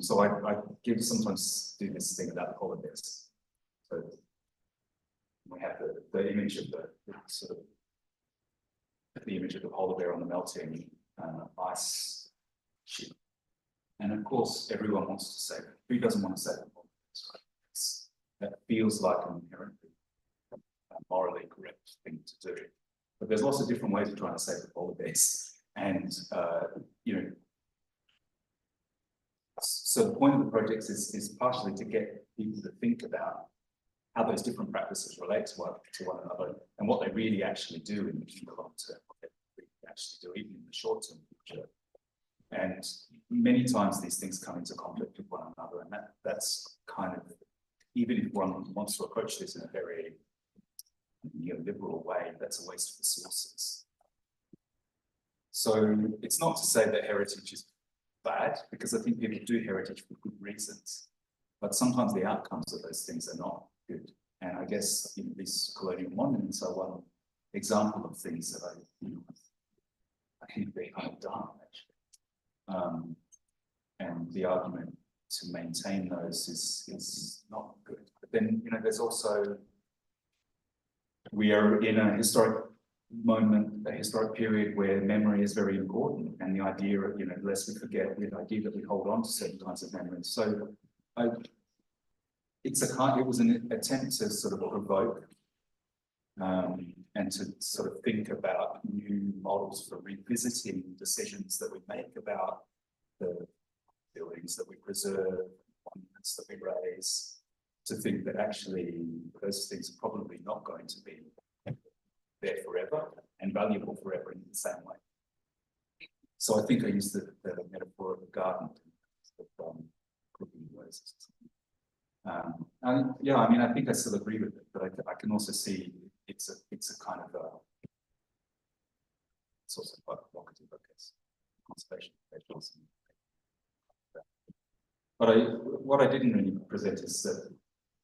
So I sometimes do this thing about holidays. So we have the image of the image of the polar bear on the melting ice sheet. And of course, everyone wants to save it. Who doesn't want to save the polar bears, right? That feels like an inherently morally correct thing to do. But there's lots of different ways of trying to save the polar bears. And, so the point of the project is partially to get people to think about how those different practices relate to one another and what they really actually do in the long term, what they really actually do even in the short term future. And many times these things come into conflict with one another, and that's kind of, even if one wants to approach this in a very liberal way, that's a waste of resources. So it's not to say that heritage is bad, because I think people do heritage for good reasons, but sometimes the outcomes of those things are not good. And I guess these colonial monuments are one example of things that I think they kind of done, actually. And the argument to maintain those is not good. But then, there's also, we are in a historic moment, a historic period where memory is very important, and the idea of, lest we forget, the idea that we hold on to certain kinds of memories. So it was an attempt to sort of provoke and to sort of think about new models for revisiting decisions that we make about the buildings that we preserve, monuments that we raise, to think that actually those things are probably not going to be there forever and valuable forever in the same way. So I think I used the metaphor of the garden of cooking ways. I think I still agree with it, but I can also see it's a kind of it's also quite provocative, I guess, conservation. But what I didn't really present is that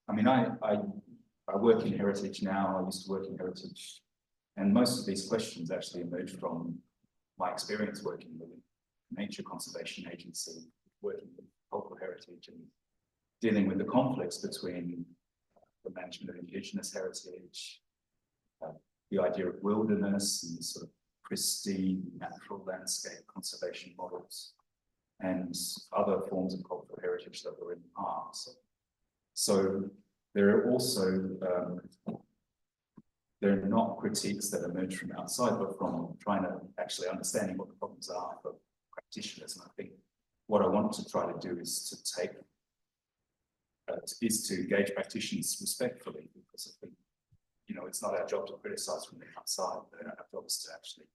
I mean, I work in heritage now. I used to work in heritage, and most of these questions actually emerge from my experience working with Nature Conservation Agency, working with cultural heritage and dealing with the conflicts between the management of indigenous heritage, the idea of wilderness and sort of pristine natural landscape conservation models, and other forms of cultural heritage that were in the past. So there are also, they're not critiques that emerge from outside, but from trying to actually understanding what the problems are for practitioners. And I think what I want to try to do is to take, is to engage practitioners respectfully, because I think, you know, it's not our job to criticize from the outside, but our job is to actually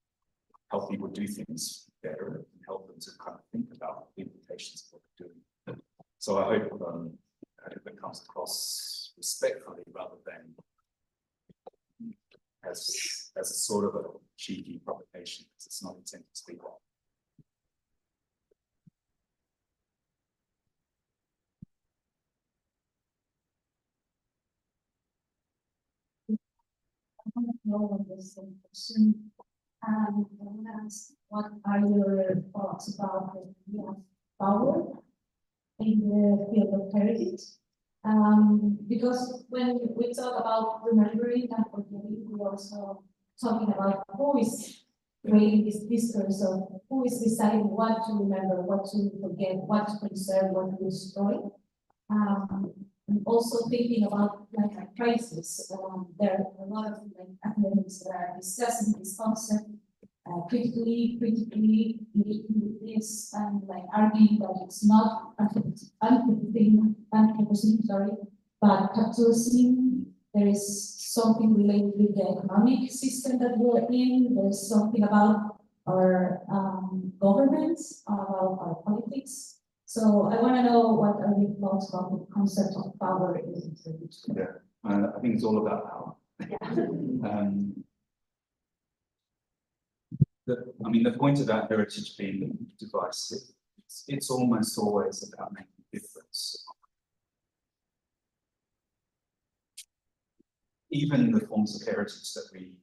help people do things better and help them to kind of think about the implications of what they're doing. So I hope it comes across respectfully rather than as a sort of a cheeky provocation, because it's not intended to be that. I want to know on this question. I want to ask, what are your thoughts about the idea of power in the field of heritage? Because when we talk about remembering and forgetting, we also talking about who is creating this discourse of who is deciding what to remember, what to forget, what to preserve, what to destroy. And also thinking about like a crisis. There are a lot of like academics that are discussing this concept critically, this and like arguing that it's not anthropocene, but capitalism. There is something related with the economic system that we're in. There's something about our governments, about our politics. So I want to know what are your thoughts about the concept of power in heritage? Yeah, I think it's all about power. Yeah. I mean, the point about heritage being divisive, it's almost always about making a difference. Even the forms of heritage that we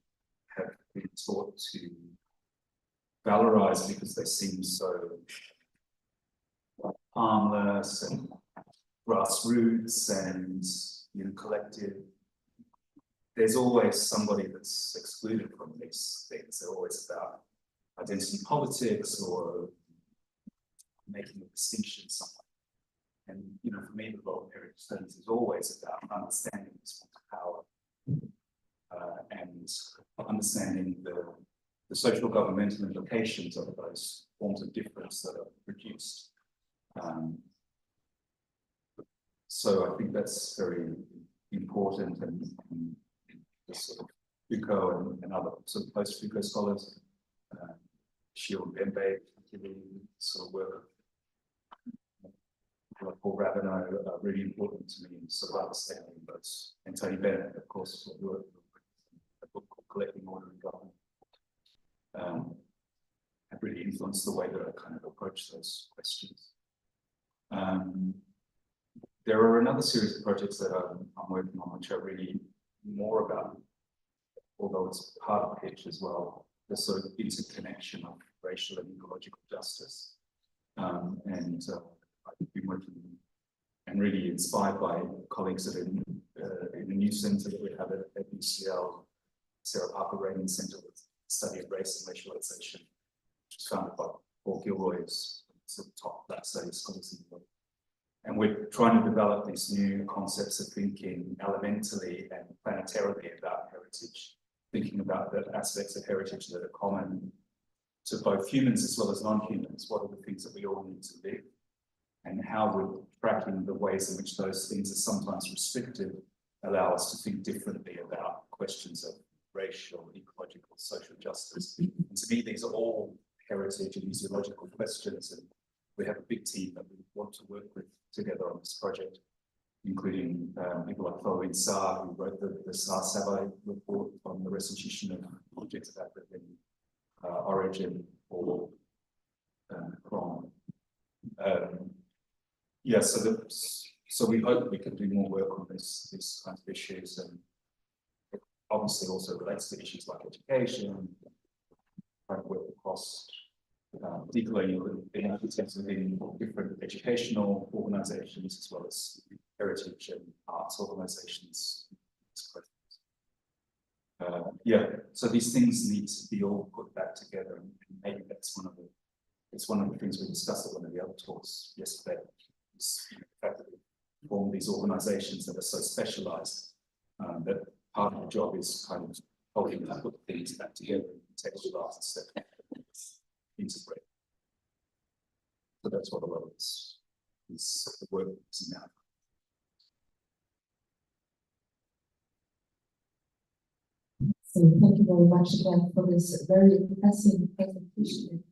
have been taught to valorize because they seem so harmless and grassroots and, you know, collective. There's always somebody that's excluded from these things. They're always about identity politics or making a distinction somewhere. And, you know, for me, the role of heritage studies is always about understanding this form of power and understanding the social governmental implications of those forms of difference that are produced. So I think that's very important, and the sort of Foucault and other sort of post-Foucault scholars, Shield Bembe, particularly sort of work like Paul Ravenel, are really important to me in sort of understanding those. And Tony Bennett, of course, wrote a book called Collecting Order and Government. Have really influenced the way that I kind of approach those questions. There are another series of projects that I'm working on, which are really more about, although it's part of pitch as well, the sort of interconnection of racial and ecological justice. I've been working and really inspired by colleagues that are in the new centre that we have at UCL, Sarah Parker Raymond Centre, with the study of race and racialization, which was founded by Paul Gilroy, who's sort of top that study scholars in the world. And we're trying to develop these new concepts of thinking elementally and planetarily about heritage, thinking about the aspects of heritage that are common to both humans as well as non-humans. What are the things that we all need to live? And how would tracking the ways in which those things are sometimes restricted allow us to think differently about questions of racial, ecological, social justice. And to me, these are all heritage and museological questions, and we have a big team that we want to work with together on this project, including people like Florine Sarr, who wrote the Sarr-Savai report on the restitution of objects of African origin or from. Yeah, so So we hope we can do more work on this kind of issues, and it obviously also relates to issues like education, trying to work across decolonial initiatives within different educational organizations as well as heritage and arts organizations. Yeah, so these things need to be all put back together, and maybe that's one of the things we discussed at one of the other talks yesterday. Is the fact that we form these organizations that are so specialized that part of the job is kind of helping to put things back together and contextualize instead of integrate. So that's what a lot of this is the work is now. So thank you very much again for this very impressive presentation.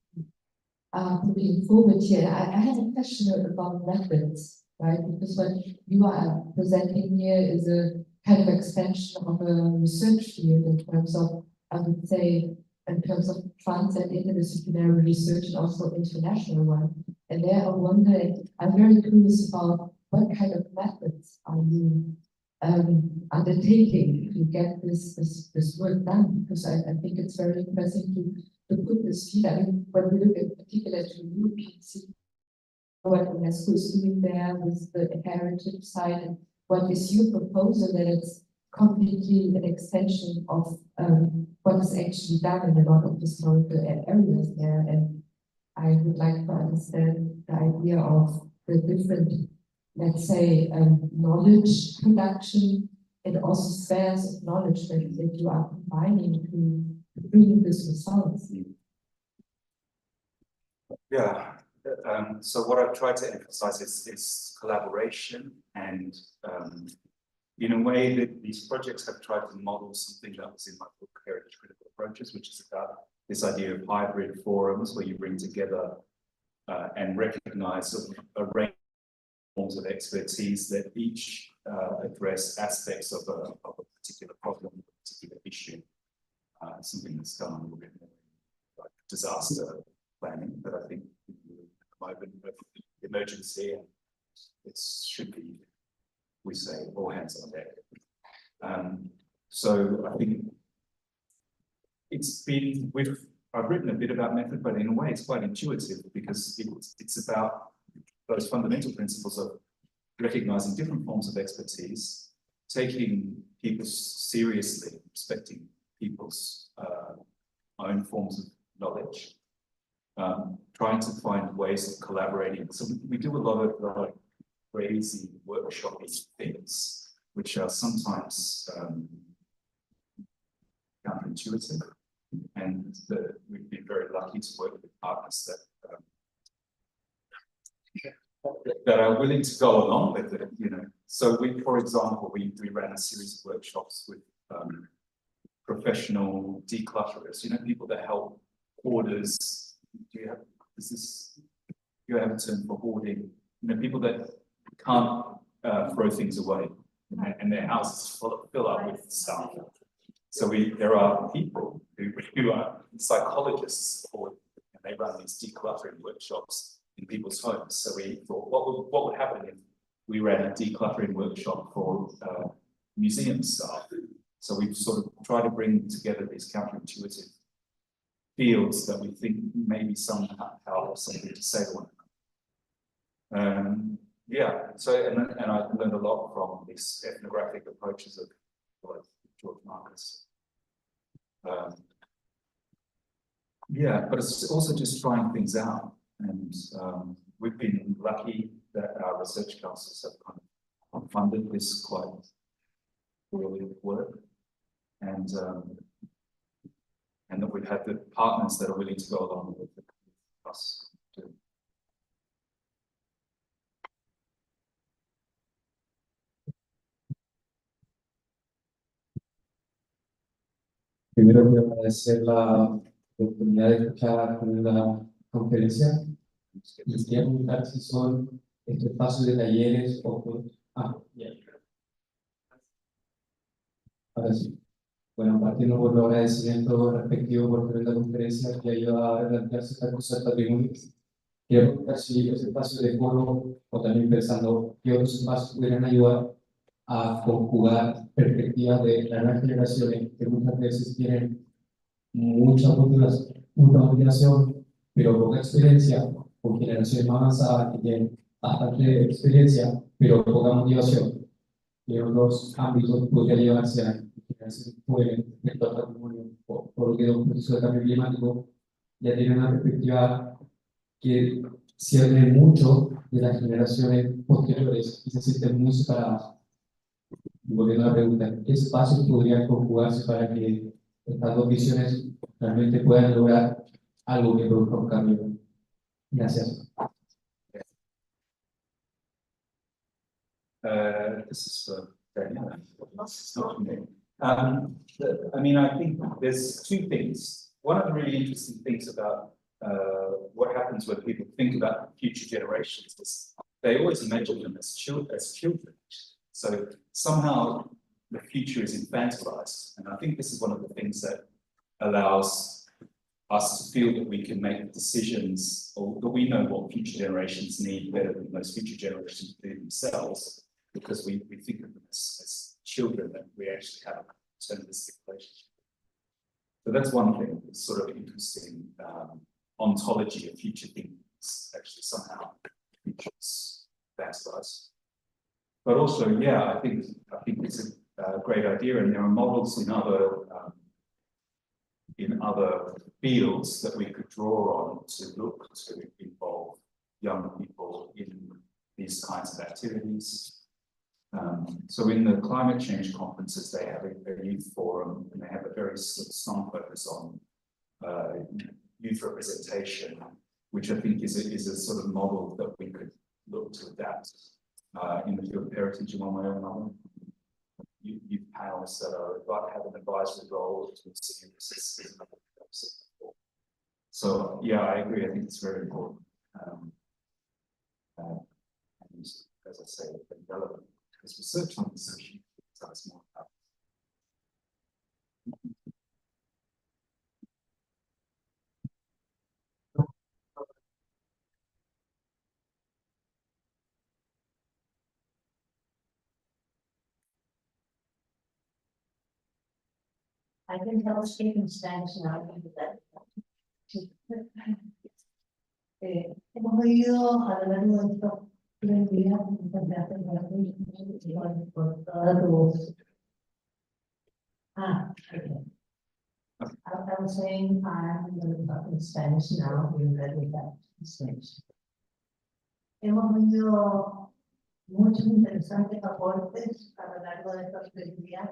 Looking forward here, I have a question about methods, right? Because what you are presenting here is a kind of extension of a research field in terms of, I would say, in terms of trans and interdisciplinary research and also international one. And there I wonder, I'm very curious about what kind of methods are you undertaking to get this work done, because I think it's very interesting to put this field. I mean, when we look in particular to European city, what UNESCO is doing there with the heritage side, and what is your proposal that it's completely an extension of what is actually done in a lot of historical areas there. And I would like to understand the idea of the different, let's say, knowledge production and also spheres of knowledge that you are combining to bring this results. Yeah, so what I've tried to emphasize is collaboration, and in a way that these projects have tried to model something that was in my book, Heritage Critical Approaches, which is about this idea of hybrid forums where you bring together and recognize a range forms of expertise that each address aspects of a particular problem, a particular issue. Something that's done a little bit more like disaster planning, but I think at the moment with emergency, and it should be, we say, all hands on deck. So I think it's been I've written a bit about method, but in a way it's quite intuitive because it's about those fundamental principles of recognizing different forms of expertise, taking people seriously, respecting people's own forms of knowledge, trying to find ways of collaborating. So we do a lot of crazy workshop things, which are sometimes counterintuitive, and we've been very lucky to work with partners that are willing to go along with it, you know. So for example, we ran a series of workshops with professional declutterers, you know, people that help hoarders. Do you have a term for hoarding? You know, people that can't throw things away, and their houses fill up with stuff. So there are people who are psychologists, and they run these decluttering workshops in people's homes. So we thought, what would happen if we ran a decluttering workshop for museum staff? So we've sort of tried to bring together these counterintuitive fields that we think maybe somehow have something to say to one another. Yeah, so and I learned a lot from these ethnographic approaches of George Marcus. Yeah, but it's also just trying things out, and we've been lucky that our research councils have kind of funded this quite early work, and that we've had the partners that are willing to go along with us too. Primero quiero agradecer la oportunidad de escuchar la conferencia. Les quería preguntar si son estos espacios de talleres o... ya. Ahora sí. Bueno, partiendo por los agradecimientos respectivos por tener la conferencia que ayuda a replantearse esta cosa del patrimonio. quiero preguntar si ese espacio de foro, o también pensando qué otros espacios pudieran ayudar a conjugar perspectivas de las nuevas generaciones que muchas veces tienen mucha motivación, pero poca experiencia, con generaciones más avanzadas que tienen bastante experiencia, pero poca motivación. Y en otros ámbitos podría llevarse a generaciones jóvenes respecto al patrimonio, por lo que es un proceso de cambio climático, ya tienen una perspectiva que cierne mucho de las generaciones posteriores y se sienten muy separadas. Y volviendo a la pregunta, ¿qué espacios podrían conjugarse para que estas dos visiones realmente puedan lograr algo que produzca un cambio? Gracias. This is for Daniela. It's not for me. I mean, I think there's two things. One of the really interesting things about what happens when people think about future generations is they always imagine them as children. So somehow the future is infantilized. And I think this is one of the things that allows us to feel that we can make decisions, or that we know what future generations need better than most future generations do themselves, because we think of them as children that we actually have a paternalistic relationship. So that's one thing, it's sort of interesting ontology of future things actually somehow features fantasized. But also, yeah, I think it's a great idea, and there are models in other fields that we could draw on to look to involve young people in these kinds of activities. So in the climate change conferences, they have a youth forum, and they have a very strong focus on youth representation, which I think is a sort of model that we could look to adapt in the field of heritage in one way or another. Youth panels that have an advisory role to see this. So yeah, I agree. I think it's very important. And as I say, relevant because research on this issue tells us more about. I can tell speaking Spanish now. Hemos oído a lo largo de estos 3 días, muchas gracias por toda tu voz. Okay. I was saying I'm going to talk in Spanish now, being that we have Spanish. Hemos oído muchos interesantes aportes a lo largo de estos 3 días.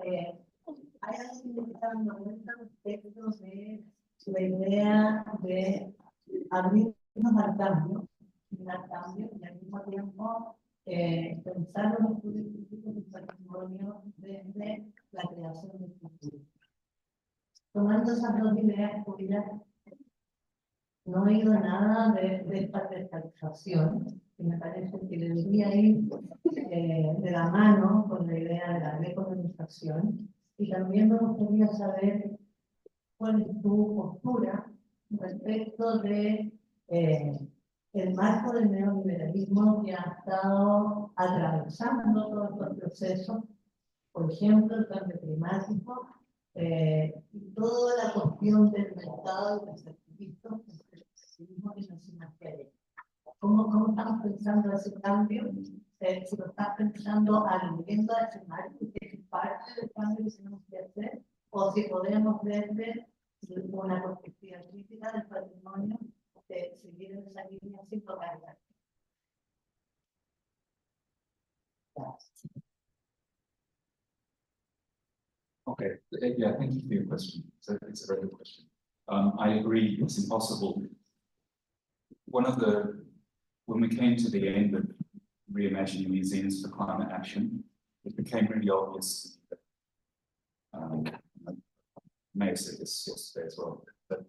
Hay algo que me está dando cuenta respecto de la idea de abrirnos al cambio, y al mismo tiempo pensar los estudios críticos del patrimonio desde la creación de futuro. Tomando esas dos ideas tuyas, no he oído nada de esta descalificación, que me parece que debería ir de la mano con la idea de la recolonización, y también me gustaría saber cuál es tu postura respecto de el marco del neoliberalismo que ha estado atravesando todos los procesos, por ejemplo, el cambio climático, y toda la cuestión del mercado y los servicios que nos imaginaría. ¿Cómo estamos pensando ese cambio? Si lo estás pensando aludiendo a ese marco, que es parte del cambio que tenemos que hacer, o si podemos ver desde una perspectiva crítica del patrimonio, seguir en esa línea sin tocar el Okay, yeah, thank you for your question. It's a very good question. I agree, it's impossible. When we came to the end of reimagining museums for climate action, it became really obvious that, I may have said this yesterday as well, that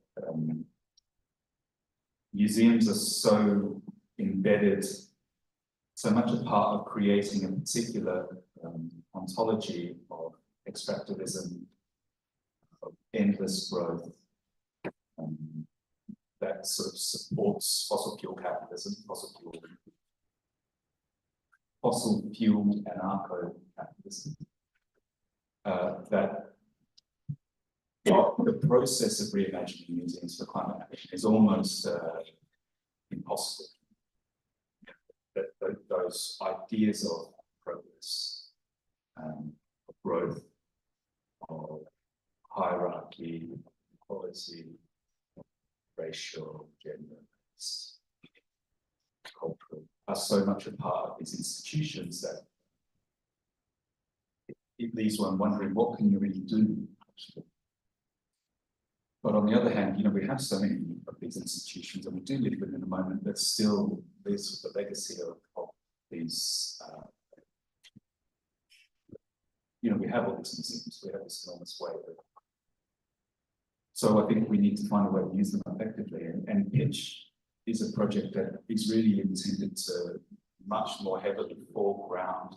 museums are so embedded, so much a part of creating a particular ontology of extractivism, of endless growth, that sort of supports fossil fuel capitalism, fossil fuel anarcho-capitalism. That the process of reimagining museums for climate action is almost impossible. That those ideas of progress, of growth, of hierarchy, equality, racial, gender, cultural, are so much a part of these institutions that it leaves one wondering, what can you really do? But on the other hand, you know, we have so many of these institutions, and we do live within a moment that still lives with the legacy of these. You know, we have all these museums, we have this enormous wave. So I think we need to find a way to use them effectively, and Pitch is a project that is really intended to much more heavily foreground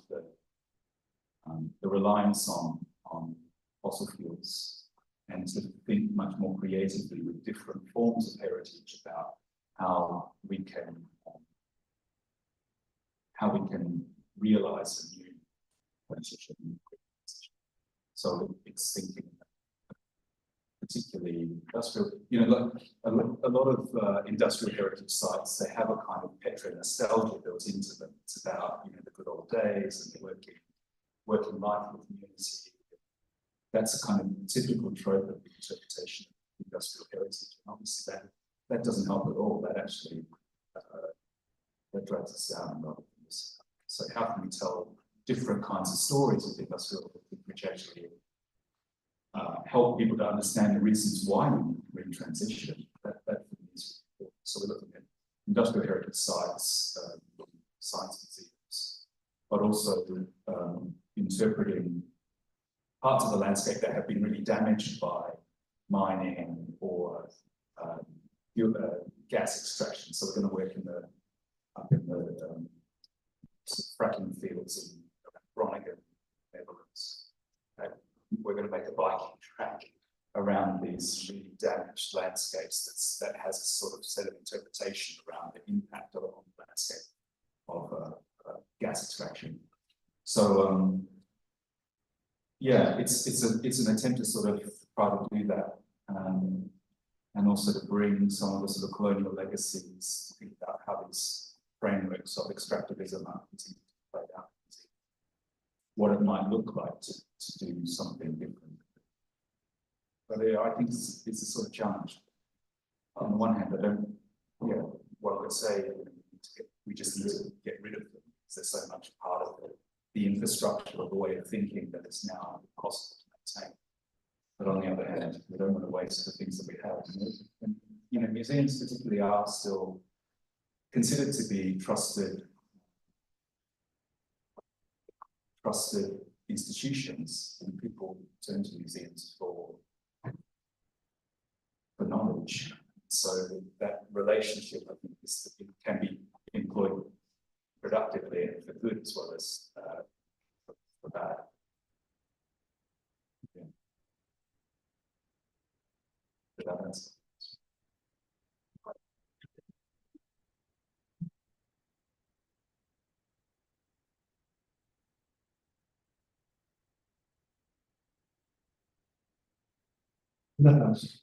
the reliance on fossil fuels, and to think much more creatively with different forms of heritage about how we can realize a new transition. So it's thinking particularly industrial, you know, like a lot of industrial heritage sites, they have a kind of petro-nostalgia built into them. It's about, you know, the good old days and the working life in the community. That's a kind of typical trope of the interpretation of industrial heritage. And obviously that doesn't help at all. That actually that drags us down. So how can we tell different kinds of stories of the industrial heritage, which actually help people to understand the reasons why we're in transition? That is important. So we're looking at industrial heritage sites, science museums, but also interpreting parts of the landscape that have been really damaged by mining or gas extraction. So we're going to work up in the fracking fields in Groningen, Netherlands. We're going to make a biking track around these really damaged landscapes that has a sort of set of interpretation around the impact on the landscape of gas extraction. So yeah, it's an attempt to sort of try to do that, and also to bring some of the sort of colonial legacies, to think about how these frameworks of extractivism are continuing to play out, what it might look like to do something different. But I think it's a sort of challenge. On the one hand, what I would say, we just need to get rid of them, because they're so much part of the infrastructure of the way of thinking that it's now impossible to maintain. But on the other hand, we don't want to waste the things that we have. And you know, museums particularly are still considered to be trusted institutions, and people turn to museums for knowledge. So that relationship, I think, can be employed productively and for good as well as for bad. Yeah. Did that answer? Gracias.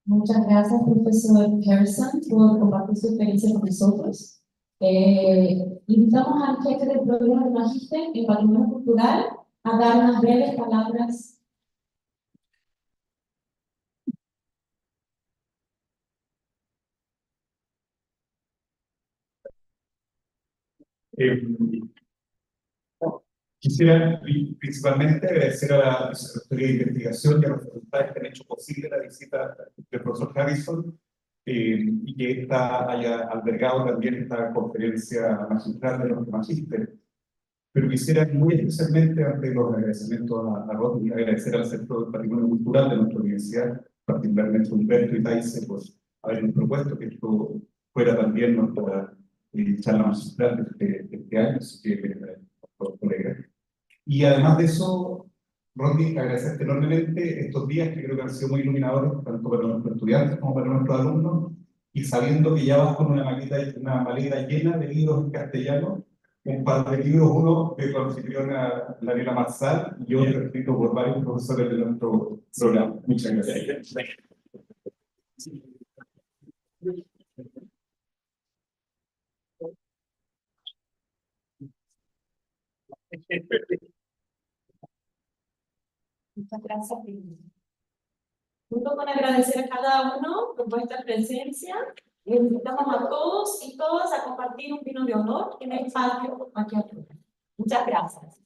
Muchas gracias, profesor Harrison, por compartir su experiencia con nosotros. Invitamos al jefe del programa de Magíster en Patrimonio Cultural a dar unas breves palabras. Quisiera principalmente agradecer a la Vicerrectoría de Investigación y a los facultades que han hecho posible la visita del profesor Harrison y que haya albergado también esta conferencia magistral de los magísteres. Pero quisiera muy especialmente, ante los agradecimientos a Rodney, agradecer al Centro de Patrimonio Cultural de nuestra universidad, particularmente a Humberto y Taise, por habernos propuesto que esto fuera también Charla Magistral de este año, así que, colega. Y además de eso, Rodney, agradecerte enormemente estos días que creo que han sido muy iluminadores, tanto para nuestros estudiantes como para nuestros alumnos, y sabiendo que ya vas con una maleta llena de libros en castellano, un par de libros, uno que consiguió Daniela Marzal y otro escrito por varios profesores de nuestro programa. Muchas gracias. Muchas gracias. Junto con agradecer a cada uno por vuestra presencia, les invitamos a todos y todas a compartir un vino de honor en el patio aquí afuera. Muchas gracias.